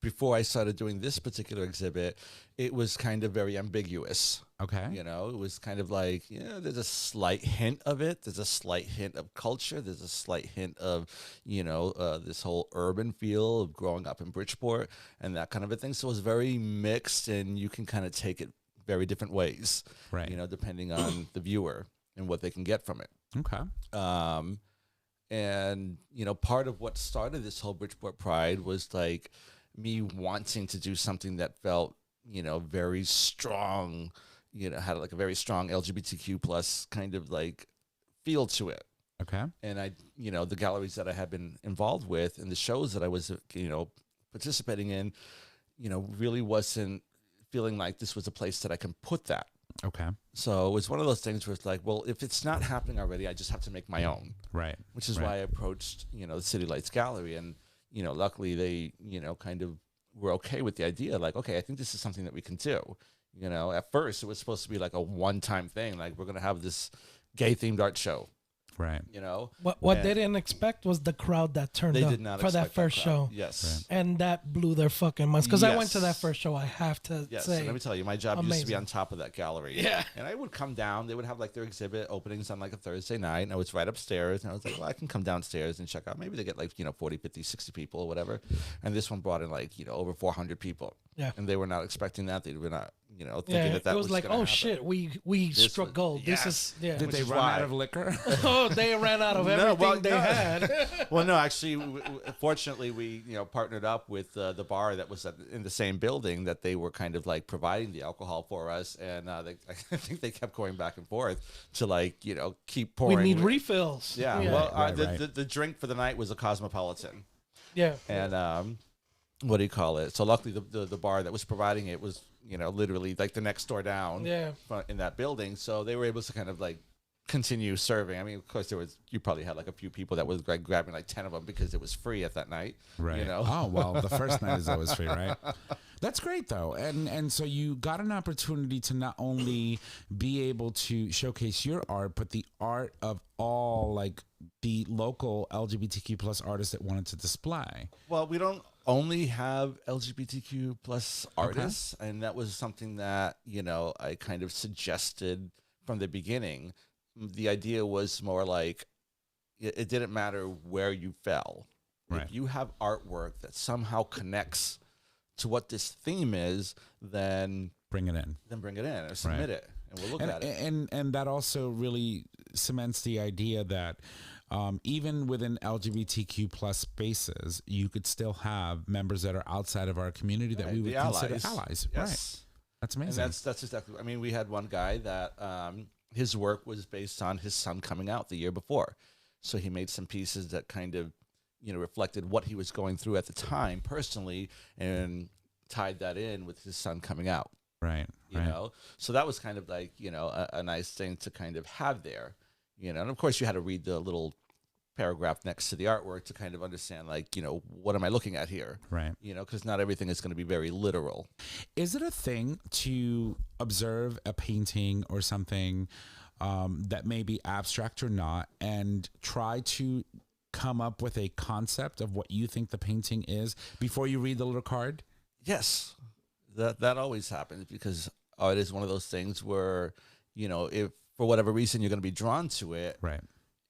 Before I started doing this particular exhibit, it was kind of very ambiguous. Okay. You know, it was kind of like, there's a slight hint of it. There's a slight hint of culture. There's a slight hint of, this whole urban feel of growing up in Bridgeport and that kind of a thing. So it was very mixed, and you can kind of take it very different ways, right? You know, depending on the viewer and what they can get from it. Okay. And, you know, part of what started this whole Bridgeport Pride was like me wanting to do something that felt, you know, very strong, you know, had like a very strong LGBTQ plus kind of like feel to it. Okay. And I, you know, the galleries that I had been involved with and the shows that I was, you know, participating in, you know, really wasn't feeling like this was a place that I can put that. Okay. So it was one of those things where it's like, well, if it's not happening already, I just have to make my own. Right. Which is why I approached, you know, the City Lights Gallery. And, you know, luckily they, you know, kind of were okay with the idea. Like, okay, I think this is something that we can do. You know, at first it was supposed to be like a one-time thing. Like, we're going to have this gay-themed art show. Right. You know, what they didn't expect was the crowd that turned up for that first show. Yes. Right. And that blew their fucking minds. Because I went to that first show, I have to say. And let me tell you, my job used to be on top of that gallery. Yeah. And I would come down. They would have like their exhibit openings on like a Thursday night. And I was right upstairs. And I was like, well, I can come downstairs and check out. Maybe they get like, 40, 50, 60 people or whatever. And this one brought in like, over 400 people. Yeah. And they were not expecting that. They were not, thinking that it was like, oh happen. Shit, we struck gold. Yes. This is, Did they run out of liquor? Oh, they ran out of everything they had. Well, no, actually, fortunately, we partnered up with the bar that was in the same building that they were kind of like providing the alcohol for us, and I think they kept going back and forth to like keep pouring. We need refills. Yeah. Well, the drink for the night was a Cosmopolitan. Yeah. And what do you call it? So luckily, the bar that was providing it was literally like the next door down. Yeah. In that building, so they were able to kind of like continue serving. I mean, of course, you probably had like a few people that was like grabbing like 10 of them because it was free at that night. Right. Oh, well, the first night is always free, right? That's great though. And so you got an opportunity to not only be able to showcase your art, but the art of all like the local LGBTQ plus artists that wanted to display. Well, we don't only have LGBTQ plus artists. Okay. And that was something that, I kind of suggested from the beginning. The idea was more like it didn't matter where you fell. Right. If you have artwork that somehow connects to what this theme is, then bring it in. Then bring it in or submit it, and we'll look at it. And that also really cements the idea that even within LGBTQ plus spaces, you could still have members that are outside of our community that we would consider allies. Yes. Right. That's amazing. And that's exactly. I mean, we had one guy that his work was based on his son coming out the year before, so he made some pieces that kind of, reflected what he was going through at the time personally, and tied that in with his son coming out. Right. You know, so that was kind of like a nice thing to kind of have there. And of course you had to read the little paragraph next to the artwork to kind of understand, like, what am I looking at here? Right. Because not everything is going to be very literal. Is it a thing to observe a painting or something that may be abstract or not, and try to come up with a concept of what you think the painting is before you read the little card? Yes, that always happens, because art is one of those things where, if for whatever reason you're going to be drawn to it, Right.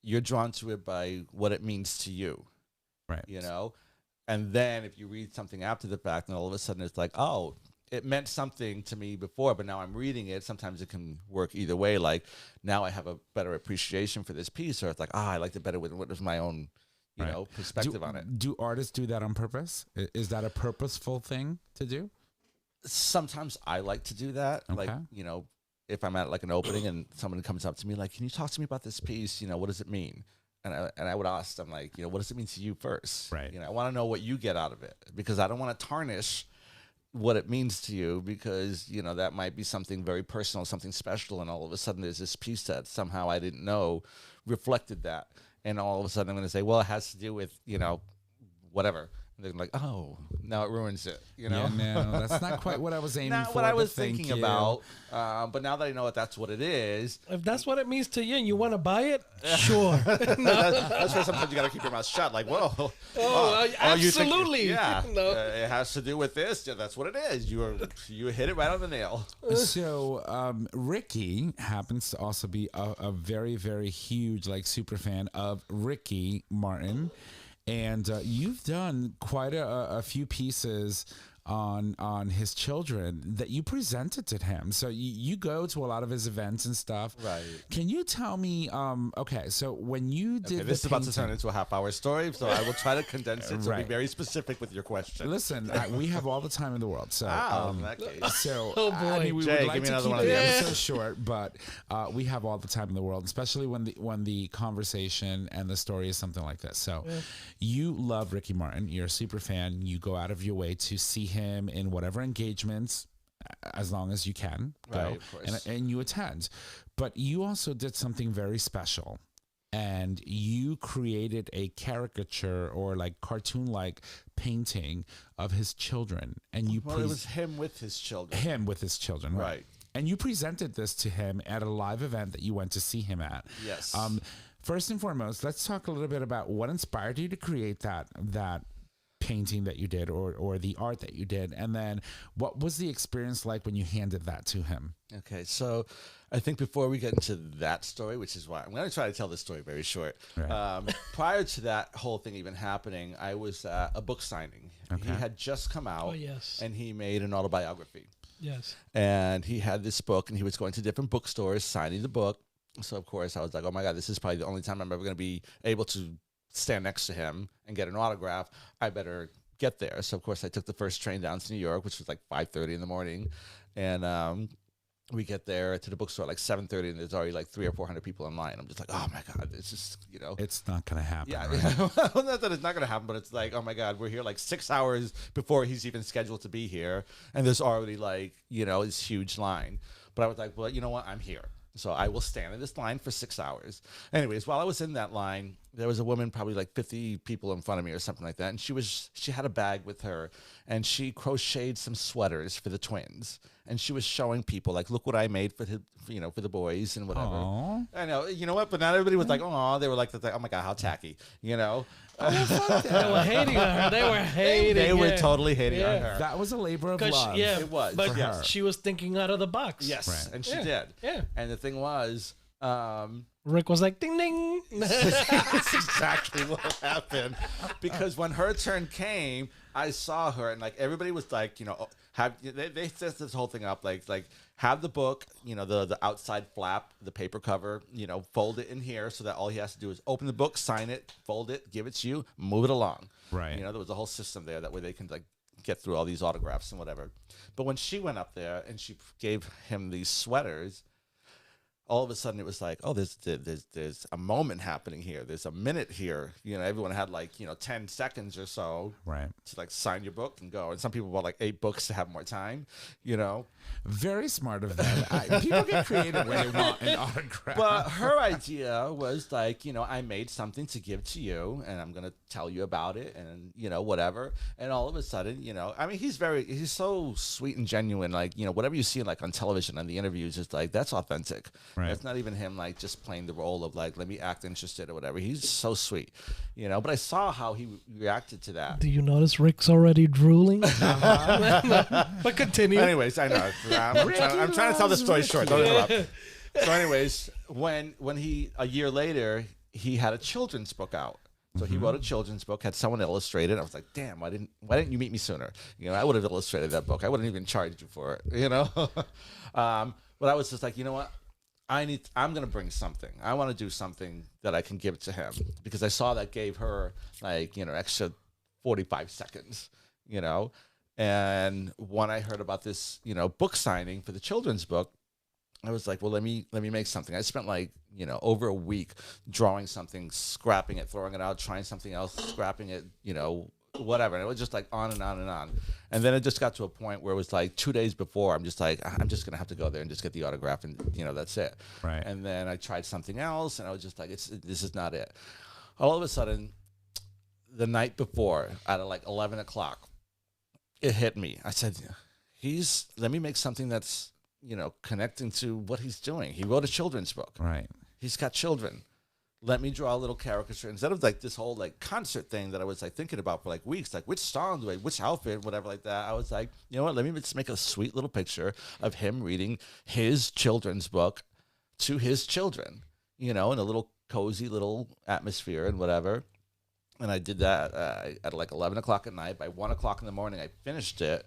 you're drawn to it by what it means to you. Right. And then if you read something after the fact, and all of a sudden it's like, oh, it meant something to me before, but now I'm reading it. Sometimes it can work either way. Like, now I have a better appreciation for this piece, or it's like, I liked it better with what was my own, perspective on it. Do artists do that on purpose? Is that a purposeful thing to do? Sometimes I like to do that. Okay. Like, if I'm at like an opening and someone comes up to me like, can you talk to me about this piece? What does it mean? And I would ask them, like, what does it mean to you first? Right. I want to know what you get out of it, because I don't want to tarnish what it means to you, because, that might be something very personal, something special. And all of a sudden there's this piece that somehow I didn't know reflected that. And all of a sudden I'm going to say, well, it has to do with, whatever. And they're like, oh, now it ruins it. Yeah, no, that's not quite what I was aiming for. Not what I was thinking about. But now that I know that's what it is. If that's what it means to you and you want to buy it, sure. That's why sometimes you got to keep your mouth shut. Like, whoa. Absolutely. It has to do with this. Yeah, that's what it is. You hit it right on the nail. So Ricky happens to also be a very, very huge, like, super fan of Ricky Martin. And you've done quite a few pieces on his children that you presented to him. So you go to a lot of his events and stuff. Right. Can you tell me, so when you did this is about to turn into a half-hour story, so I will try to condense it, so be very specific with your question. Listen, we have all the time in the world. So, in that case. So, Oh, boy. I mean, we Jay, would like give me to another keep one of the these. episode short, but we have all the time in the world, especially when the conversation and the story is something like this. So you love Ricky Martin. You're a super fan. You go out of your way to see him in whatever engagements, as long as you can go, right, of course. And you attend. But you also did something very special, and you created a caricature or like cartoon-like painting of his children, and you it was him with his children. Him with his children, right? And you presented this to him at a live event that you went to see him at. Yes. First and foremost, let's talk a little bit about what inspired you to create that painting that you did, or the art that you did, and then what was the experience like when you handed that to him? Okay, so I think before we get into that story, which is why I'm going to try to tell this story very short. Right. Prior to that whole thing even happening, I was at a book signing. Okay. He had just come out, Oh, yes. and he made an autobiography. Yes. And he had this book, and he was going to different bookstores signing the book. So, of course, I was like, oh, my God, this is probably the only time I'm ever going to be able to stand next to him and get an autograph. I better get there. So, of course, I took the first train down to New York, which was like 5:30 in the morning. And we get there to the bookstore at like 7:30, and there's already like 300 or 400 people in line. I'm just like, oh, my God, it's just, It's not going to happen. Yeah, right? well, not that it's not going to happen, but it's like, oh, my God, we're here like 6 hours before he's even scheduled to be here. And there's already like, this huge line. But I was like, well, you know what? I'm here. So I will stand in this line for 6 hours. Anyways, while I was in that line, there was a woman, probably like 50 people in front of me or something like that. And she had a bag with her, and she crocheted some sweaters for the twins. And she was showing people, like, look what I made for for the boys and whatever. Aww. I know, you know what? But not everybody was like, oh, they were like, oh my God, how tacky, They were hating on her. They were hating. They were totally hating on her. That was a labor of love. Yeah, It was, But yes. she was thinking out of the box. Yes, Right. and she Yeah, did. yeah. And the thing was, Rick was like, ding, ding. That's exactly what happened. Because when her turn came, I saw her, and like everybody was like, they set this whole thing up like have the book, the outside flap, the paper cover, fold it in here so that all he has to do is open the book, sign it, fold it, give it to you, move it along. Right. There was a whole system there that way they can like get through all these autographs and whatever. But when she went up there and she gave him these sweaters, all of a sudden it was like, oh, there's a moment happening here. There's a minute here. Everyone had like, 10 seconds or so Right. to like sign your book and go. And some people bought like 8 books to have more time, Very smart of them. People get creative when they want an autograph. But her idea was like, I made something to give to you and I'm going to tell you about it and, whatever. And all of a sudden, he's so sweet and genuine. Like, whatever you see like on television and the interviews is like, that's authentic. Right. It's not even him like just playing the role of like, let me act interested or whatever. He's so sweet, but I saw how he reacted to that. Do you notice Rick's already drooling? But continue. Anyways, I know. I'm trying to tell the story short. Don't interrupt. So anyways, when he, a year later, he had a children's book out. So he wrote a children's book, had someone illustrate it. I was like, damn, why didn't you meet me sooner? I would have illustrated that book. I wouldn't even charge you for it, But I was just like, you know what? I'm going to bring something. I want to do something that I can give to him because I saw that gave her like, extra 45 seconds, And when I heard about this, book signing for the children's book, I was like, well, let me make something. I spent like, over a week drawing something, scrapping it, throwing it out, trying something else, scrapping it, whatever. And it was just like on and on and on. And then it just got to a point where it was like 2 days before, I'm just like, I'm just going to have to go there and just get the autograph and, that's it. Right. And then I tried something else and I was just like, this is not it. All of a sudden, the night before at like 11 o'clock, it hit me. I said, let me make something that's, connecting to what he's doing. He wrote a children's book. Right. He's got children. Let me draw a little caricature instead of like this whole like concert thing that I was like thinking about for like weeks, like which song which outfit, whatever like that. I was like, you know what? Let me just make a sweet little picture of him reading his children's book to his children, in a little cozy little atmosphere and whatever. And I did that at like 11 o'clock at night. By 1 o'clock in the morning, I finished it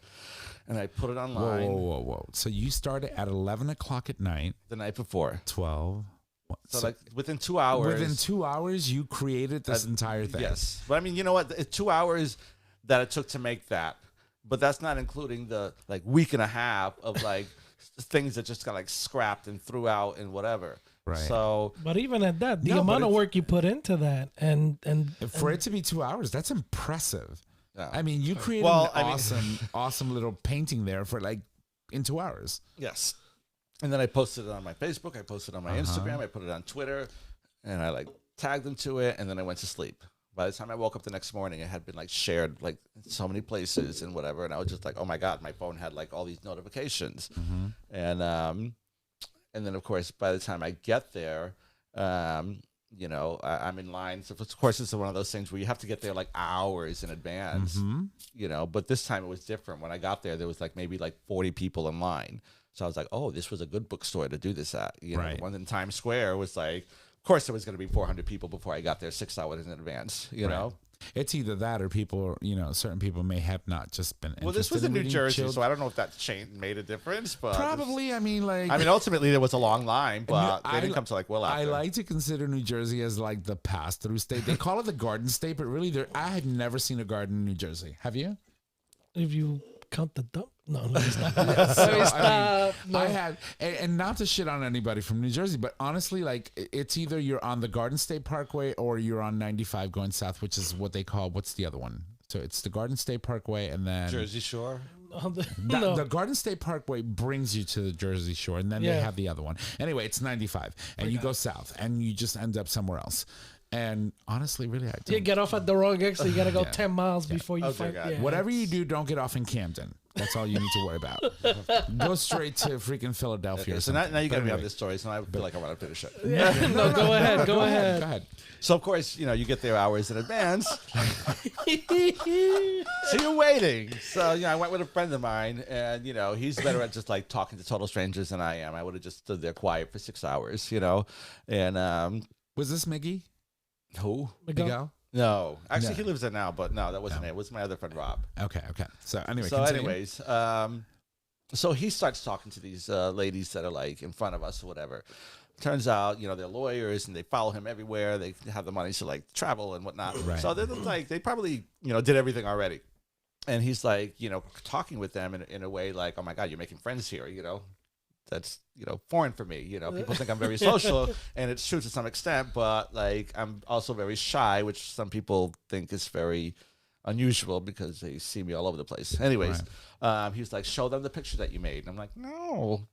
and I put it online. Whoa. So you started at 11 o'clock at night. The night before. 12. So like within 2 hours. Within 2 hours, you created this entire thing. Yes. But I mean, you know what? It's 2 hours that it took to make that. But that's not including the like week and a half of like things that just got like scrapped and threw out and whatever. Right. So, but even at that, the amount of work you put into that, and for it to be 2 hours, that's impressive. Yeah. I mean, you created awesome little painting there for like in 2 hours. Yes. And then I posted it on my Facebook. I posted it on my Instagram. I put it on Twitter, and I like tagged them to it. And then I went to sleep. By the time I woke up the next morning, it had been like shared like in so many places and whatever. And I was just like, oh my God, my phone had like all these notifications. And then, of course, by the time I get there, I'm in line. So, of course, it's one of those things where you have to get there like hours in advance, But this time it was different. When I got there was like maybe like 40 people in line. So I was like, oh, this was a good bookstore to do this at. Right. The one in Times Square was like, of course, there was going to be 400 people before I got there 6 hours in advance, you know? It's either that or people, certain people may have not just been interested. Well, this was in New Jersey, children. so I don't know if that made a difference. But probably, ultimately there was a long line, but they didn't come to like well after. I like to consider New Jersey as like the pass-through state. They call it the Garden State, but really, I had never seen a garden in New Jersey. Have you? If you count the dump, no, it's not. I had, and not to shit on anybody from New Jersey, but honestly, like it's either you're on the Garden State Parkway or you're on 95 going south, which is what they call, what's the other one? So it's the Garden State Parkway and then Jersey Shore. The Garden State Parkway brings you to the Jersey Shore, and then they have the other one. Anyway, it's 95, and you go south, and you just end up somewhere else. And honestly, really, I don't. You get off at the wrong exit. You got to go 10 miles before you find. Whatever you do, don't get off in Camden. That's all you need to worry about. Go straight to freaking Philadelphia. Okay, or so something. now you got me But on anyway. this story, so I feel like I want to finish it. No, go ahead. Go ahead. Go ahead. So of course, you get there hours in advance. So you're waiting. So I went with a friend of mine, and he's better at just like talking to total strangers than I am. I would have just stood there quiet for 6 hours, and Was this Miggy? who? Miguel? No, actually No. he lives there now, but no, that wasn't it. It was my other friend Rob. Okay. So anyway, So continue. anyways, so he starts talking to these ladies that are like in front of us or whatever. Turns out, they're lawyers and they follow him everywhere. They have the money to like travel and whatnot. Right. So they're like, they probably, did everything already. And he's like, talking with them in a way like, oh my God, you're making friends here, That's, foreign for me. People think I'm very social, and it's true to some extent, but like I'm also very shy, which some people think is very unusual because they see me all over the place. Anyways, he was like, show them the picture that you made. And I'm like, no,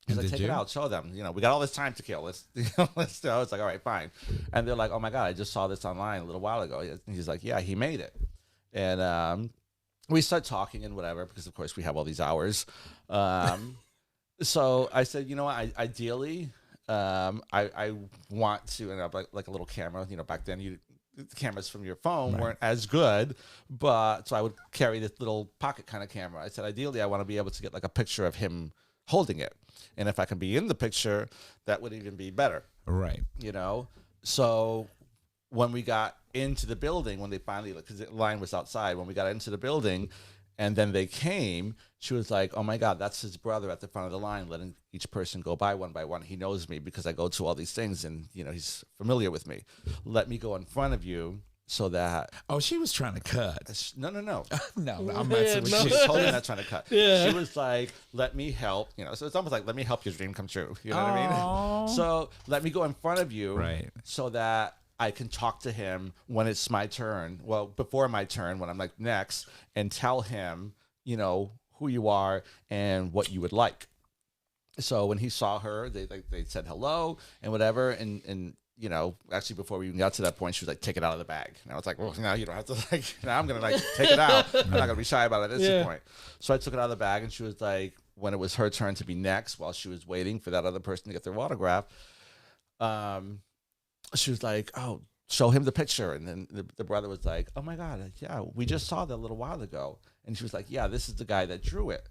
He's like, Did take you? it out, show them. We got all this time to kill. Let's do. I was like, all right, fine. And they're like, oh my God, I just saw this online a little while ago. He's like, yeah, he made it. And we start talking and whatever, because of course we have all these hours. So I said, ideally, I want to, and I have like a little camera. Back then the cameras from your phone weren't as good, but so I would carry this little pocket kind of camera. I said, ideally, I want to be able to get like a picture of him holding it, and if I can be in the picture, that would even be better. Right. So when we got into the building, when they finally, because the line was outside, when we got into the building and then they came, she was like, oh my God, that's his brother at the front of the line, letting each person go by one. He knows me because I go to all these things, and he's familiar with me. Let me go in front of you so that... Oh, she was trying to cut. No. No, I'm messing with She's you. totally not trying to cut. Yeah. She was like, let me help. So it's almost like, let me help your dream come true. You know what I mean? So let me go in front of you Right. so that I can talk to him when it's my turn. Well, before my turn, when I'm like next, and tell him, who you are and what you would like. So when he saw her, they said hello and whatever. And actually before we even got to that point, she was like, take it out of the bag. And I was like, well, now you don't have to now I'm going to take it out. I'm not going to be shy about it at this point. So I took it out of the bag, and she was like, when it was her turn to be next, while she was waiting for that other person to get their autograph, she was like, oh, show him the picture. And then the brother was like, oh my God, yeah, we just saw that a little while ago. And she was like, yeah, this is the guy that drew it.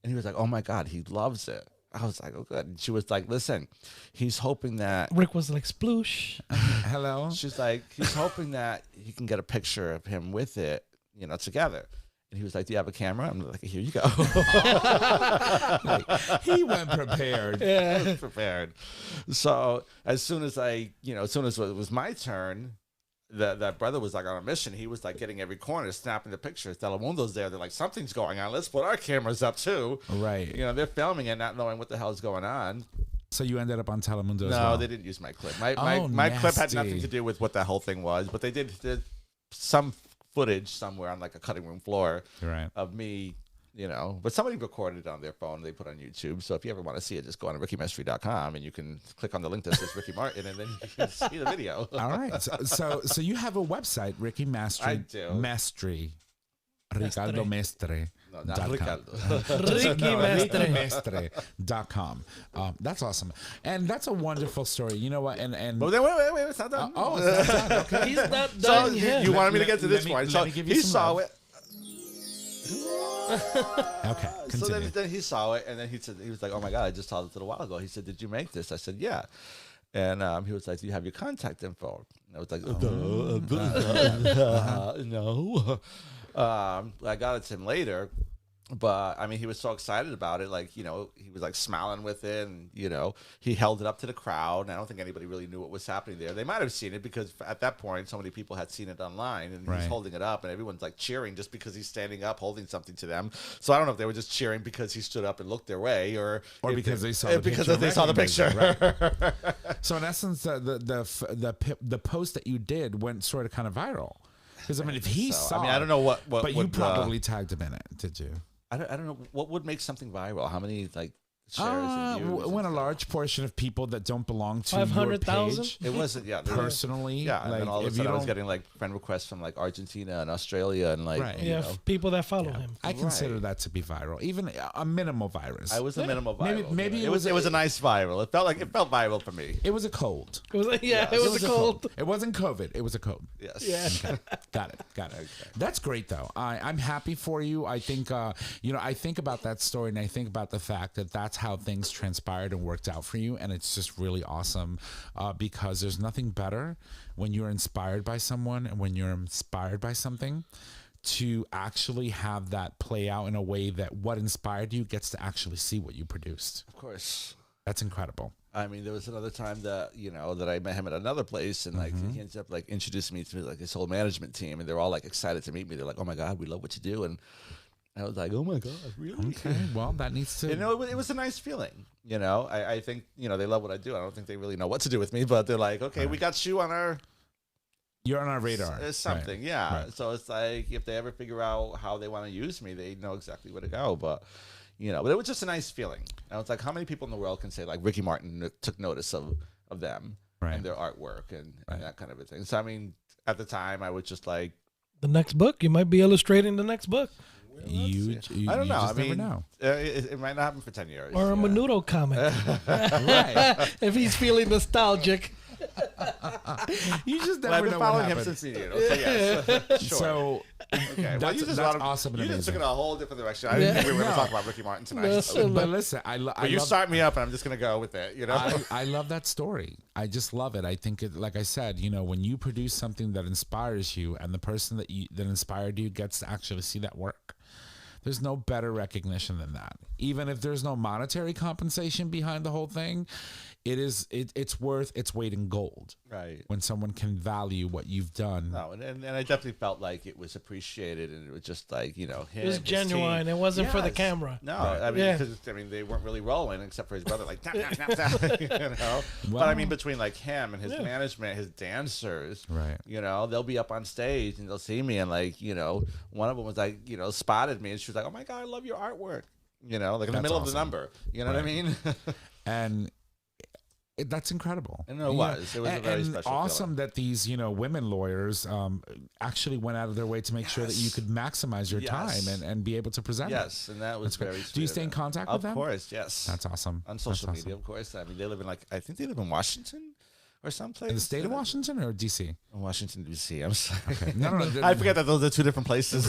And he was like, oh my God, he loves it. I was like, oh, good. And she was like, listen, he's hoping that... Rick was like, sploosh. Hello? She's like, he's hoping that he can get a picture of him with it, together. And he was like, do you have a camera? I'm like, here you go. He went prepared. I was prepared. So as soon as it was my turn, that brother was like on a mission. He was like getting every corner, snapping the pictures. Telemundo's there. They're like, something's going on. Let's put our cameras up too. Right. They're filming it, not knowing what the hell's going on. So you ended up on Telemundo as No, well? they didn't use my clip. My clip had nothing nasty. to do with what that whole thing was, but they did some footage somewhere on like a cutting room floor Right. of me, but somebody recorded it on their phone. They put it on YouTube. So if you ever want to see it, just go on to RickyMastre.com and you can click on the link that says Ricky Martin, and then you can see the video. All right. So you have a website, Ricky Mastre. I do. Mastre. Ricardo Mestre. No, not Ricardo. Ricky Mastre. Mestre.com. That's awesome. And that's a wonderful story. You know what? And But then, wait, it's not done. oh, it's not done. Okay. He's not So done yet. you wanted me to get to Let this me- point. let So me give you he some saw love. it. Okay. So Continue. then he saw it, and then he was like, "Oh my God, I just saw this a little while ago." He said, "Did you make this?" I said, "Yeah." And he was like, "Do you have your contact info?" And I was like, "No." I got it to him later, but I mean, he was so excited about it. Like, he was like smiling with it, and he held it up to the crowd. And I don't think anybody really knew what was happening there. They might have seen it because at that point, so many people had seen it online, and Right. he's holding it up, and everyone's like cheering just because he's standing up holding something to them. So I don't know if they were just cheering because he stood up and looked their way, or because they saw the because picture, they saw the picture. Right. So in essence, the post that you did went sort of kind of viral. Because I mean, if he So, saw, I mean, I don't know what but you would, probably tagged him in it, did you? I don't know what would make something viral. How many like shares and views. When a large portion of people that don't belong to 500,000? your page, It wasn't, yeah. personally, Yeah, and like, then all of a if you sudden I was don't- getting like friend requests from like Argentina and Australia and like, Right. you Yeah, know. people that follow him. I consider Right. that to be viral, even a minimal virus. I was a minimal Maybe- viral. maybe you know. it was it was a nice viral. It felt viral for me. It was a cold. It was like, Yeah, it was a cold. It wasn't COVID. It was a cold. Yes. Yeah. Got it. That's great, though. I'm happy for you. I think, I think about that story, and I think about the fact that that's how things transpired and worked out for you, and it's just really awesome because there's nothing better when you're inspired by someone and when you're inspired by something to actually have that play out in a way that what inspired you gets to actually see what you produced. Of course. That's incredible. I mean, there was another time that, that I met him at another place, and like Mm-hmm. he ended up like introducing me to like his whole management team, and they're all like excited to meet me. They're like, "Oh my God, we love what you do," and I was like, "Oh my God, really?" Okay, well, that needs to... It was a nice feeling. I think they love what I do. I don't think they really know what to do with me, but they're like, "Okay, we got you on our You're on our radar. something." Right. Yeah. Right. So it's like if they ever figure out how they want to use me, they know exactly where to go. But but it was just a nice feeling. I was like, how many people in the world can say like Ricky Martin took notice of them Right. and their artwork and that kind of a thing. So I mean, at the time, I was just like, The next book, you might be illustrating the next book. You I don't know. just I mean, never know. It might not happen for 10 years. Or a yeah. Menudo comic. Right. If he's feeling nostalgic. You just Well, never I've been know what following him happens. since so yes. Sure. So Okay. Well, that's, you just that's brought- awesome and You just amazing. took it a whole different direction. I didn't think we were going to talk about Ricky Martin tonight. But listen, I But you love start me up, and I'm just going to go with it. I love that story. I just love it. I think, like I said, when you produce something that inspires you, and the person that inspired you gets to actually see that work, there's no better recognition than that. Even if there's no monetary compensation behind the whole thing, it's worth its weight in gold. Right. When someone can value what you've done. No, and I definitely felt like it was appreciated, and it was just like him. It was his genuine. team. It wasn't for the Yes. camera. No, I mean, Yeah. because they weren't really rolling except for his brother, like tap, tap, tap, tap, But I mean, between like him and his management, his dancers, Right. They'll be up on stage and they'll see me, and like, one of them was like, spotted me, and she was like, "Oh my God, I love your artwork," like in the That's middle of the awesome. number. You know what I mean? And that's incredible. And it was. It was a very and special awesome that these women lawyers actually went out of their way to make sure that you could maximize your Yes. time and be able to present Yes, and that was That's great. very Do sweet you of stay in them. contact with them? Of course, yes. That's awesome. On That's social awesome. media, of course. I mean, they live in I think they live in Washington or someplace. In the state of Washington or DC? Washington, D.C. I'm sorry. Okay. No. I forget that those are two different places.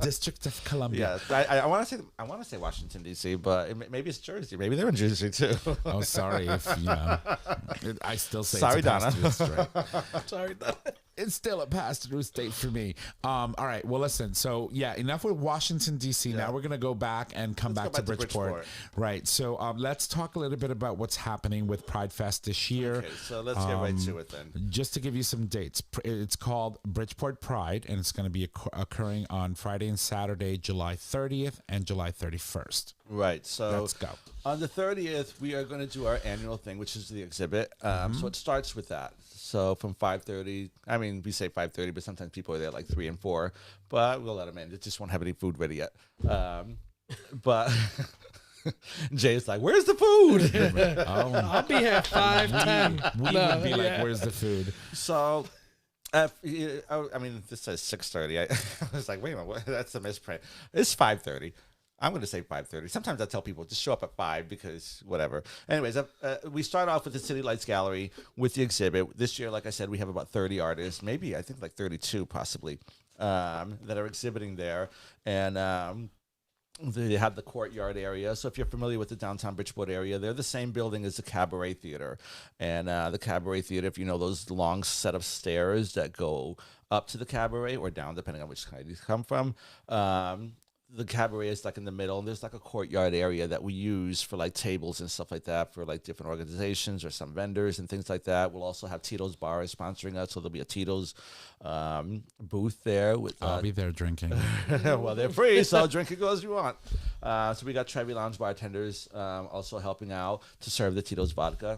District of Columbia. Yeah, I want to say Washington D.C., but maybe it's Jersey. Maybe they're in Jersey too. Oh, sorry if I still say Sorry, it's a Donna. pass-through state. Sorry. It's still a pass-through state for me. All right. Well, listen. So yeah, enough with Washington D.C. Now we're gonna go back and come Let's back go to Bridgeport. Right. So let's talk a little bit about what's happening with Pride Fest this year. Okay, so let's get right to it then. Just to give you some dates, it's called Bridgeport Pride, and it's going to be occurring on Friday and Saturday, July 30th and July 31st. Right. So Let's go. On the 30th, we are going to do our annual thing, which is the exhibit. So it starts with that. So from 5:30, I mean, we say 5:30, but sometimes people are there like 3 and 4. But we'll let them in. It just won't have any food ready yet. But Jay's like, "Where's the food?" I'll be here 5:10. We would be like, where's the food? So, I mean, this says 6:30. I was like, wait a minute, that's a misprint. It's 5:30. I'm going to say 5:30. Sometimes I tell people just show up at 5 because whatever. Anyways, we start off with the City Lights Gallery with the exhibit. This year, like I said, we have about 30 artists, maybe I think like 32 possibly, that are exhibiting there. And they have the courtyard area. So if you're familiar with the downtown Bridgeport area, they're the same building as the Cabaret Theater. And the Cabaret Theater, if you know those long set of stairs that go up to the Cabaret or down, depending on which side you come from, the Cabaret is like in the middle, and there's like a courtyard area that we use for like tables and stuff like that for like different organizations or some vendors and things like that. We'll also have Tito's Bar is sponsoring us, so there'll be a Tito's booth there. With I'll be there drinking. well, they're free, so drink and go as you want. So we got Trevi Lounge bartenders also helping out to serve the Tito's vodka.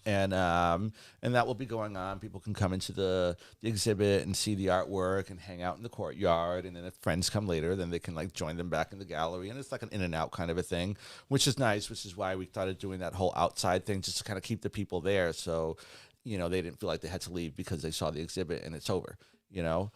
And that will be going on. People can come into the exhibit and see the artwork and hang out in the courtyard. And then if friends come later, then they can like join them back in the gallery. And it's like an in and out kind of a thing, which is nice, which is why we started doing that whole outside thing just to kind of keep the people there. So, you know, they didn't feel like they had to leave because they saw the exhibit and it's over, you know.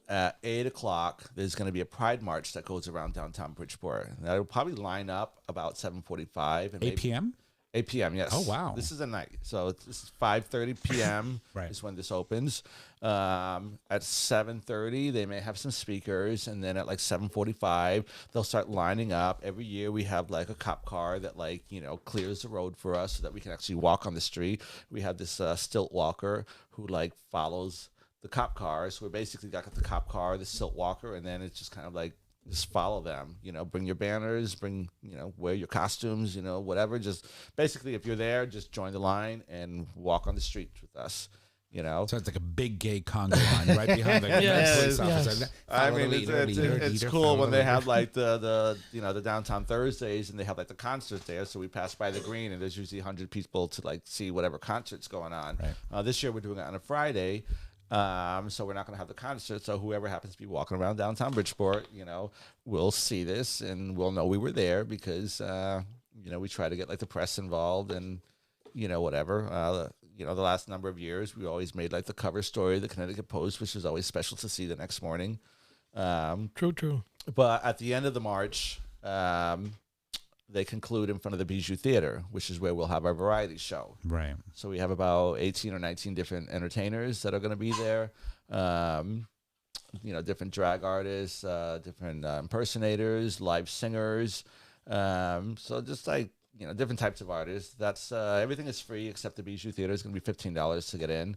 At 8 o'clock, there's going to be a Pride March that goes around downtown Bridgeport. That will probably line up about 7:45. And 8 p.m.? 8 p.m., yes. Oh, wow. This is a night. So this is 5:30 p.m. Right. is when this opens. At 7:30, they may have some speakers. And then at like 7:45, they'll start lining up. Every year we have like a cop car that like, you know, clears the road for us so that we can actually walk on the street. We have this stilt walker who like follows the cop cars. So we basically got the cop car, the silt walker, and then it's just kind of like, just follow them, you know, bring your banners, you know, wear your costumes, you know, whatever. Just basically, if you're there, just join the line and walk on the street with us, you know. So it's like a big gay Congo line right behind the police officer. I mean, it's cool when they have like the you know, the downtown Thursdays and they have like the concerts there. So we pass by the green and there's usually 100 people to like see whatever concert's going on. Right. This year we're doing it on a Friday. So we're not going to have the concert. So whoever happens to be walking around downtown Bridgeport, you know, will see this and we'll know we were there because, you know, we try to get like the press involved and, you know, whatever. You know, the last number of years, we always made like the cover story of the Connecticut Post, which was always special to see the next morning. True. But at the end of the march, they conclude in front of the Bijou Theater, which is where we'll have our variety show. Right. So we have about 18 or 19 different entertainers that are going to be there. You know, different drag artists, different impersonators, live singers. So just like, you know, different types of artists. That's everything is free except the Bijou Theater is going to be $15 to get in.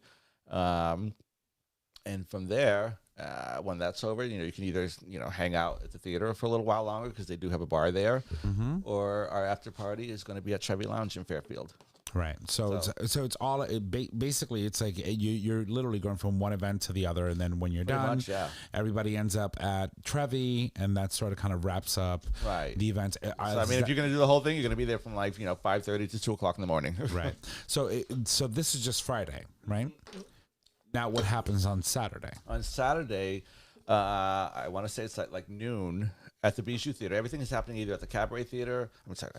And from there, when that's over, you know, you can either, you know, hang out at the theater for a little while longer because they do have a bar there, or our after party is going to be at Chevy Lounge in Fairfield. Right. So it's all basically it's like you're literally going from one event to the other, and then when you're done, everybody ends up at Trevi, and that sort of kind of wraps up the event. So, I mean, if you're going to do the whole thing, you're going to be there from like, you know, 5:30 to 2 o'clock in the morning. Right. So this is just Friday, right? Now, what happens on Saturday? On Saturday, I want to say it's like noon at the Bijou Theater. Everything is happening either at the Cabaret Theater. I'm sorry.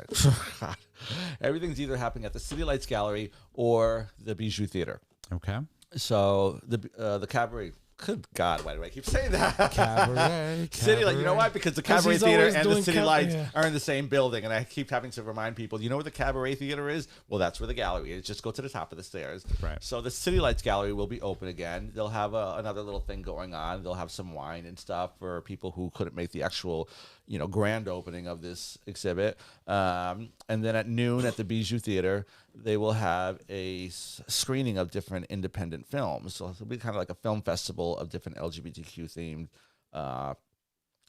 Everything's either happening at the City Lights Gallery or the Bijou Theater. Okay. So the Cabaret. Good God, why do I keep saying that? Cabaret. City, like, you know why? Because the Cabaret Theater and the City Lights are in the same building, and I keep having to remind people, you know where the Cabaret Theater is? Well, that's where the gallery is. Just go to the top of the stairs. Right. So the City Lights Gallery will be open again. They'll have another little thing going on. They'll have some wine and stuff for people who couldn't make the actual, you know, grand opening of this exhibit. And then at noon at the Bijou Theater, they will have a screening of different independent films. So it'll be kind of like a film festival of different LGBTQ themed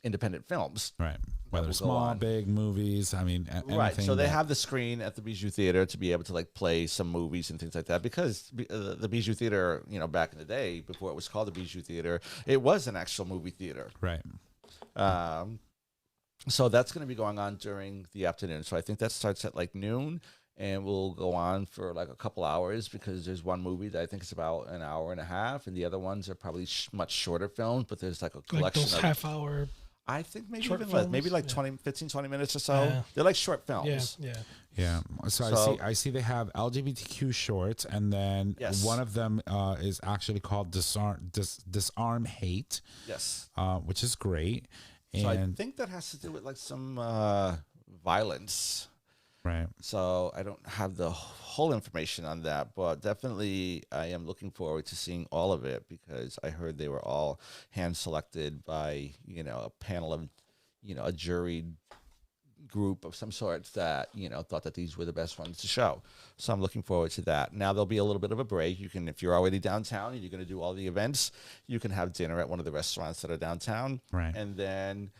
independent films. Right. Whether small, big movies, I mean, anything. Right. So they have the screen at the Bijou Theater to be able to like play some movies and things like that, because the Bijou Theater, you know, back in the day, before it was called the Bijou Theater, it was an actual movie theater. Right. So that's going to be going on during the afternoon. So I think that starts at like noon and will go on for like a couple hours, because there's one movie that I think is about an hour and a half, and the other ones are probably much shorter films, but there's like a collection like those of half-hour. I think maybe short even films? maybe like 15, 20 minutes or so. Yeah. They're like short films. Yeah. So I see they have LGBTQ shorts, and then one of them is actually called Disarm Hate. Yes. Which is great. And so I think that has to do with like some violence. Right. So I don't have the whole information on that, but definitely I am looking forward to seeing all of it, because I heard they were all hand selected by, you know, a panel of, you know, a juried group of some sort that, you know, thought that these were the best ones to show. So I'm looking forward to that. Now there'll be a little bit of a break. You can, if you're already downtown and you're going to do all the events, you can have dinner at one of the restaurants that are downtown. Right. And then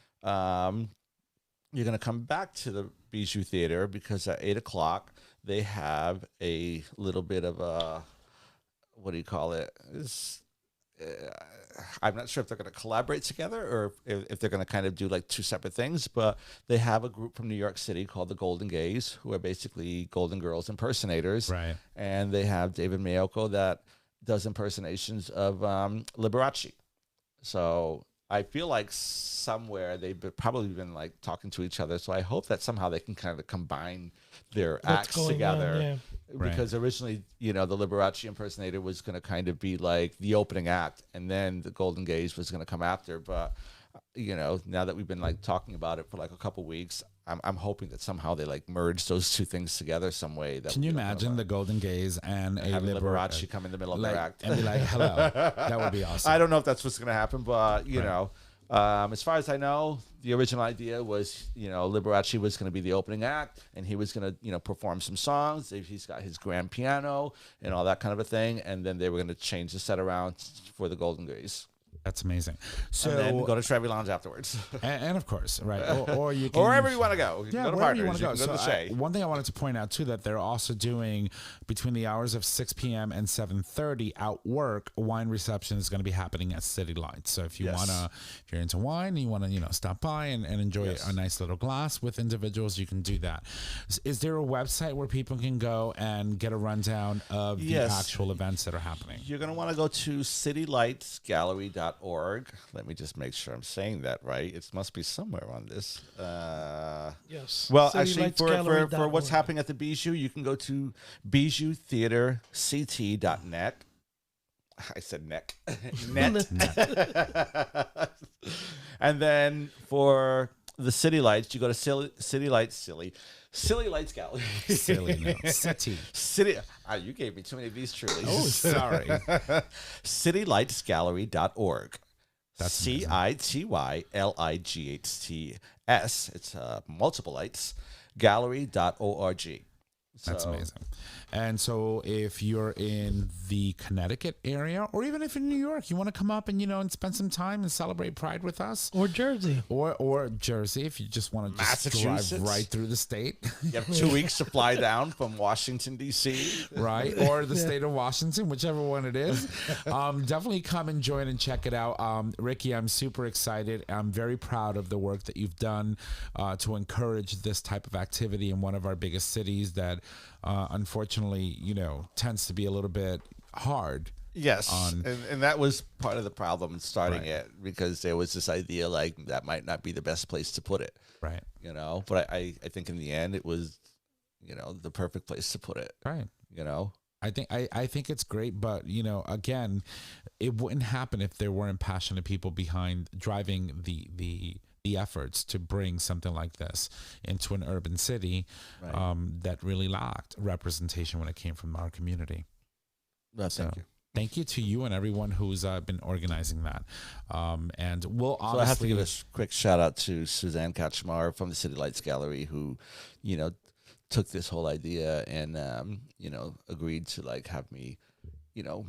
you're going to come back to the Bijou Theater, because at 8 o'clock they have a little bit of a, what do you call it? I'm not sure if they're going to collaborate together or if they're going to kind of do like two separate things, but they have a group from New York City called the Golden Gays, who are basically Golden Girls impersonators. Right. And they have David Mayoko that does impersonations of Liberace. So I feel like somewhere they've probably been like talking to each other. So I hope that somehow they can kind of combine their acts together. On, yeah. Because originally, the Liberace impersonator was going to kind of be like the opening act, and then the Golden Gaze was going to come after. But now that we've been like talking about it for like a couple weeks, I'm hoping that somehow they like merge those two things together some way. Can you imagine the Golden Gaze and a Liberace come in the middle of their act and be like, "Hello"? That would be awesome. I don't know if that's what's going to happen, but you know. As far as I know, the original idea was, Liberace was going to be the opening act, and he was going to, perform some songs. He's got his grand piano and all that kind of a thing, and then they were going to change the set around for the Golden Gaze. That's amazing. So and then go to Trevi Lounge afterwards, and of course, right, or you can, or wherever you want to go. You can go to wherever Partners, you want to go. You can go to the Shea. One thing I wanted to point out too, that they're also doing between the hours of 6 p.m. and 7:30 out work. Wine reception is going to be happening at City Lights. So if you if you're into wine and you want to, stop by and enjoy a nice little glass with individuals, you can do that. Is there a website where people can go and get a rundown of the actual events that are happening? You're going to want to go to citylightsgallery.org. Let me just make sure I'm saying that right. It must be somewhere on this. Yes. Well, actually, for what's happening at the Bijou, you can go to bijoutheaterct.net. I said neck. Net. And then for the City Lights, you go to City Lights Gallery. Silly, no. City. You gave me too many of these, truly. Oh, sorry. citylightsgallery.org. That's CITYLIGHTS. It's multiple lights. Gallery.org. That's amazing. And so if you're in the Connecticut area, or even if in New York, you want to come up and, and spend some time and celebrate Pride with us. Or Jersey. Or Jersey, if you just want to just drive right through the state. You have 2 weeks to fly down from Washington, D.C. Right. Or the state of Washington, whichever one it is. Definitely come and join and check it out. Ricky, I'm super excited. I'm very proud of the work that you've done to encourage this type of activity in one of our biggest cities that unfortunately, tends to be a little bit hard. Yes, and that was part of the problem starting it, because there was this idea like that might not be the best place to put it. Right. But I think in the end it was, the perfect place to put it. Right. I think it's great, but again, it wouldn't happen if there weren't passionate people behind driving the efforts to bring something like this into an urban city that really lacked representation when it came from our community. Well, thank you. Thank you to you and everyone who's been organizing that. And we'll obviously... So I have to give a quick shout out to Suzanne Kachmar from the City Lights Gallery, who, took this whole idea and, agreed to like have me,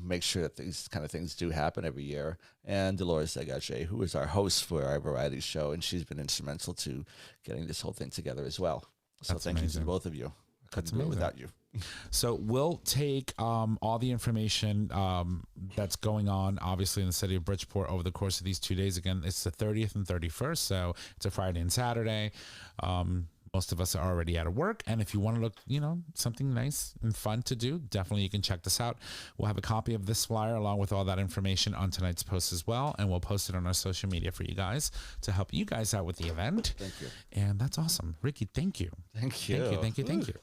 make sure that these kind of things do happen every year. And Dolores Degage, who is our host for our variety show, and she's been instrumental to getting this whole thing together as well. So thank you to both of you. I couldn't do it without you. So we'll take all the information that's going on, obviously, in the city of Bridgeport over the course of these 2 days. Again, it's the 30th and 31st, so it's a Friday and Saturday. Most of us are already out of work, and if you want to look, something nice and fun to do, definitely you can check this out. We'll have a copy of this flyer along with all that information on tonight's post as well, and we'll post it on our social media for you guys to help you guys out with the event. Thank you. And that's awesome. Ricky, thank you. Thank you. Thank you.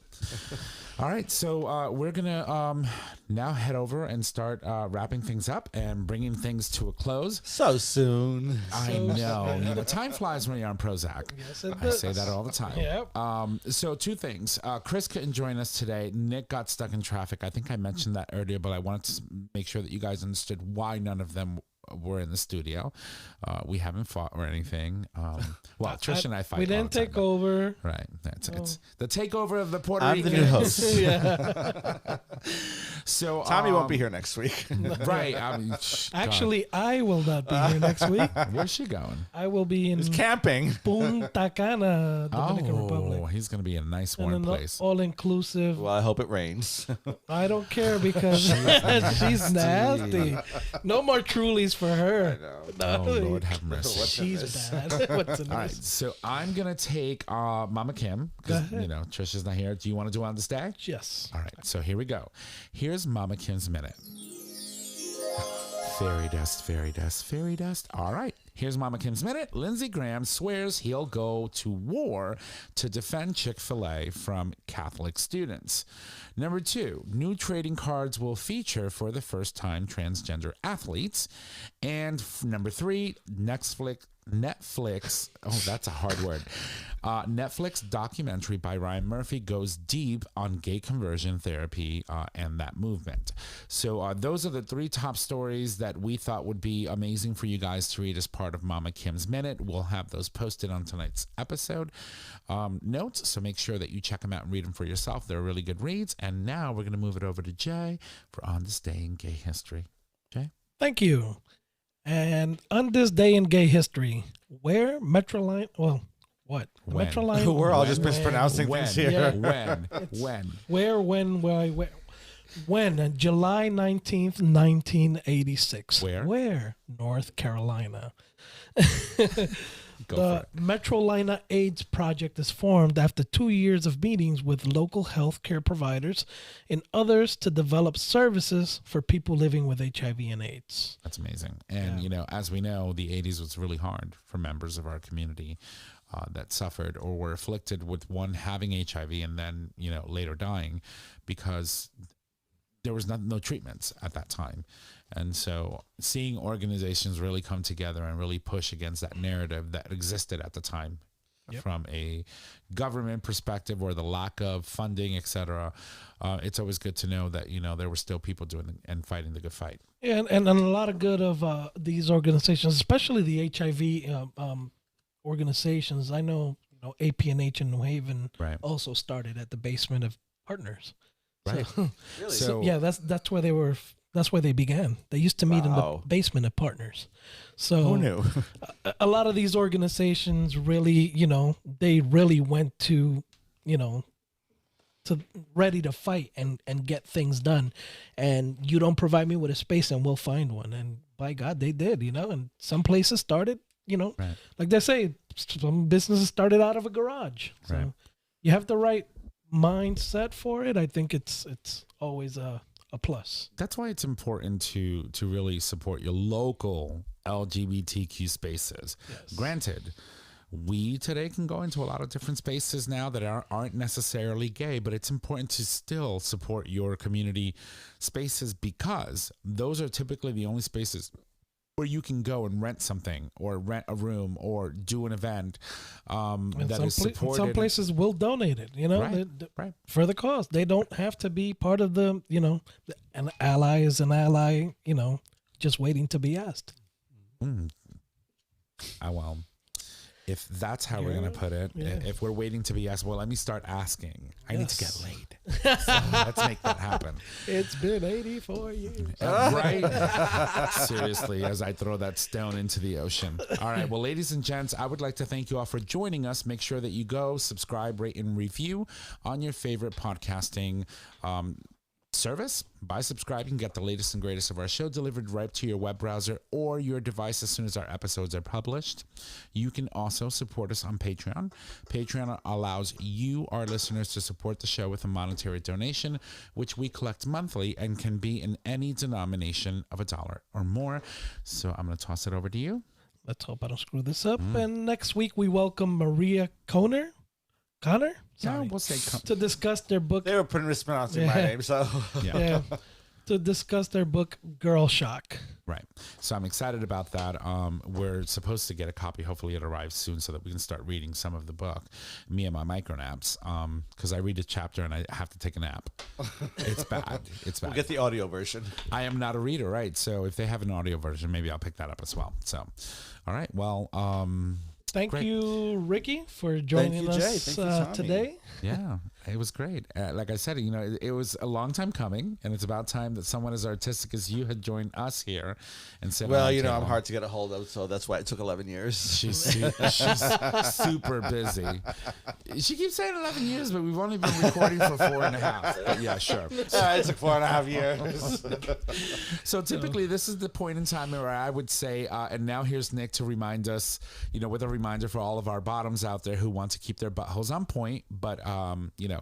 All right, so we're going to now head over and start wrapping things up and bringing things to a close. So soon. I know. Time flies when you're on Prozac. Yes, it I does. say that all the time. Yep. So two things. Chris couldn't join us today. Nick got stuck in traffic. I think I mentioned that earlier, but I wanted to make sure that you guys understood why none of them we're in the studio. We haven't fought or anything. Well, Trish and I fight. We didn't take over. Right. It's the takeover of the Puerto I'm Rican. the new host. Yeah. So Tommy won't be here next week. Right. I mean, Actually, I will not be here next week. where's she going? I will be in It's camping. Punta Cana, Dominican Republic. He's going to be in a nice In warm an place. all-inclusive. Well, I hope it rains. I don't care because she's nasty. No more Trulies for her. Oh, Lord have mercy. She's bad. What's in All right, this? so I'm gonna take Mama Kim because Trisha's not here. Do you want to do it on the stage? Yes. All right, so here we go. Here's Mama Kim's minute. Fairy dust, fairy dust, fairy dust. All right, here's Mama Kim's minute. Lindsey Graham swears he'll go to war to defend Chick-fil-A from Catholic students. Number 2, new trading cards will feature for the first time transgender athletes. And number 3, Netflix, oh, that's a hard word. Netflix documentary by Ryan Murphy goes deep on gay conversion therapy and that movement. So those are the 3 top stories that we thought would be amazing for you guys to read as part of Mama Kim's Minute. We'll have those posted on tonight's episode notes, so make sure that you check them out and read them for yourself. They're really good reads. And now we're going to move it over to Jay for On This Day in Gay History. Jay? Thank you. And on this day in gay history, where Metroline, well, what? When? Metroline. We're all just mispronouncing When? things here. Yeah. When? Where, when, why, where? When? July 19th, 1986. Where? North Carolina. Go for it. Metrolina AIDS Project is formed after 2 years of meetings with local health care providers and others to develop services for people living with HIV and AIDS. That's amazing. And, as we know, the 80s was really hard for members of our community that suffered or were afflicted with one having HIV and then, later dying because there was no treatments at that time. And so seeing organizations really come together and really push against that narrative that existed at the time from a government perspective or the lack of funding, et cetera, it's always good to know that, there were still people doing and fighting the good fight. Yeah, and a lot of good of these organizations, especially the HIV organizations. I know, APNH in New Haven also started at the basement of Partners. Right. So, Really? so yeah, that's where they were. That's where they began. They used to meet in the basement of Partners. So Who knew? a lot of these organizations really, they really went to, to ready to fight and get things done. And you don't provide me with a space and we'll find one. And by God, they did, and some places started, like they say, some businesses started out of a garage. So you have the right mindset for it. I think it's always a plus. That's why it's important to really support your local LGBTQ spaces. Yes. Granted, we today can go into a lot of different spaces now that aren't necessarily gay, but it's important to still support your community spaces because those are typically the only spaces where you can go and rent something or rent a room or do an event that is supported. Some places will donate it, Right. for the cause. They don't have to be part of the, an ally is an ally, just waiting to be asked. Well, if that's how we're going to put it, if we're waiting to be asked, well, let me start asking. I need to get laid. So let's make that happen. It's been 84 years. Right? Seriously, as I throw that stone into the ocean. All right. Well, ladies and gents, I would like to thank you all for joining us. Make sure that you go subscribe, rate, and review on your favorite podcasting service. By subscribing, get the latest and greatest of our show delivered right to your web browser or your device as soon as our episodes are published. You can also support us on Patreon. Patreon allows you, our listeners, to support the show with a monetary donation, which we collect monthly and can be in any denomination of $1 or more. So I'm going to toss it over to you. Let's hope I don't screw this up. And next week we welcome Maria Connor. Sorry. Yeah, we'll say to discuss their book. They were mispronouncing my name, so Yeah. to discuss their book, Girl Shock. Right. So I'm excited about that. We're supposed to get a copy. Hopefully it arrives soon so that we can start reading some of the book, me and my micronaps, because I read a chapter and I have to take a nap. It's bad. It's bad. We'll get the audio version. I am not a reader, right? So if they have an audio version, maybe I'll pick that up as well. So, all right. Well, Thank great. you, Ricky, for joining Jay. us Thank you, Tommy. today. Yeah, it was great. Like I said, it was a long time coming, and it's about time that someone as artistic as you had joined us here and said, Well, I'm hard to get a hold of, so that's why it took 11 years. She's super busy. She keeps saying 11 years, but we've only been recording for 4.5. But yeah, sure. It took 4.5 years. So typically, this is the point in time where I would say, and now here's Nick to remind us, with a reminder for all of our bottoms out there who want to keep their buttholes on point, but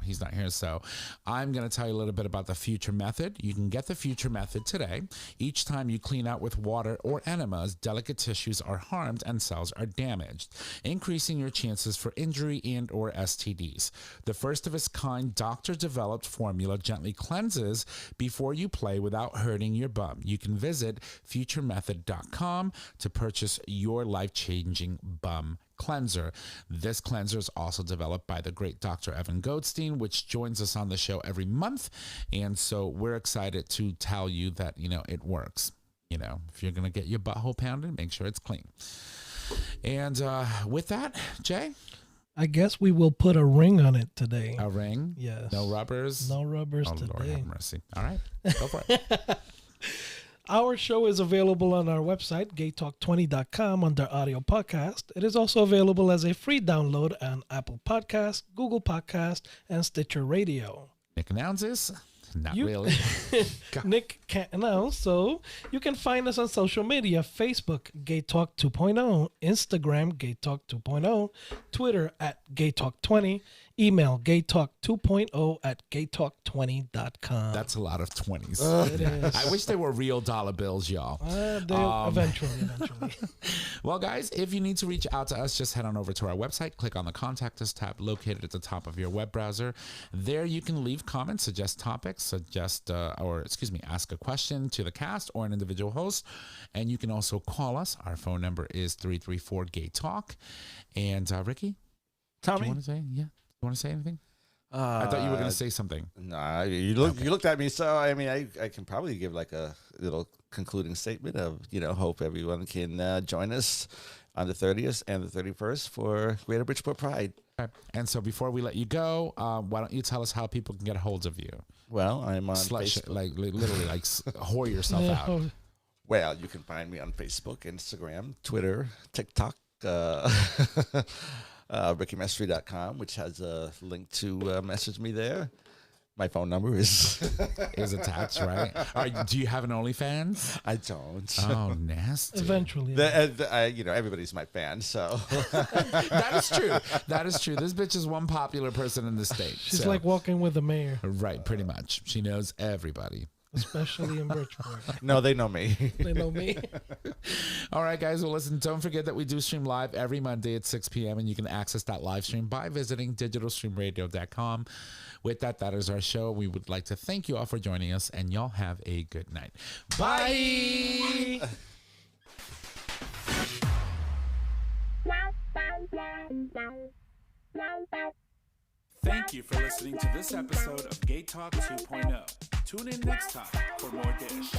he's not here. So I'm going to tell you a little bit about the Future Method. You can get the Future Method today. Each time you clean out with water or enemas, delicate tissues are harmed and cells are damaged, increasing your chances for injury and or STDs. The first of its kind doctor-developed formula gently cleanses before you play without hurting your bum. You can visit futuremethod.com to purchase your life-changing bum cleanser. This cleanser is also developed by the great Dr. Evan Goldstein, which joins us on the show every month. And so we're excited to tell you that, it works. If you're going to get your butthole pounded, make sure it's clean. And with that, Jay? I guess we will put a ring on it today. A ring? Yes. No rubbers? No rubbers oh, today. Lord have mercy. All right. Go for it. Our show is available on our website, GayTalk20.com, under audio podcast. It is also available as a free download on Apple Podcasts, Google Podcasts, and Stitcher Radio. Nick announces. Not really. Nick can't announce, so you can find us on social media: Facebook, GayTalk 2.0, Instagram, GayTalk 2.0, Twitter at GayTalk20, email GayTalk2.0 at GayTalk20.com. That's a lot of 20s. It is. I wish they were real dollar bills, y'all. Eventually. Well, guys, if you need to reach out to us, just head on over to our website, click on the Contact Us tab located at the top of your web browser. There you can leave comments, suggest topics, ask a question to the cast or an individual host. And you can also call us. Our phone number is 334-GAY-TALK. And Ricky? Tommy? Do you want to say? Yeah. You want to say anything? I thought you were going to say something. Nah, you looked at me, so I mean, I can probably give like a little concluding statement of, hope everyone can join us on the 30th and the 31st for Greater Bridgeport Pride. Okay. And so before we let you go, why don't you tell us how people can get a hold of you? Well, I'm on Facebook. Literally, whore yourself out. Well, you can find me on Facebook, Instagram, Twitter, TikTok, RickyMastre.com, which has a link to message me there. My phone number is attached, right? Do you have an OnlyFans? I don't. Oh, nasty. Eventually. Everybody's my fan, so. That is true. That is true. This bitch is one popular person in the state. She's like walking with the mayor. Right, pretty much. She knows everybody. Especially in Bridgeport. No, they know me. They know me. All right, guys. Well, listen, don't forget that we do stream live every Monday at 6 p.m. and you can access that live stream by visiting digitalstreamradio.com. With that, that is our show. We would like to thank you all for joining us, and y'all have a good night. Bye. Thank you for listening to this episode of Gay Talk 2.0. Tune in next time for more dish.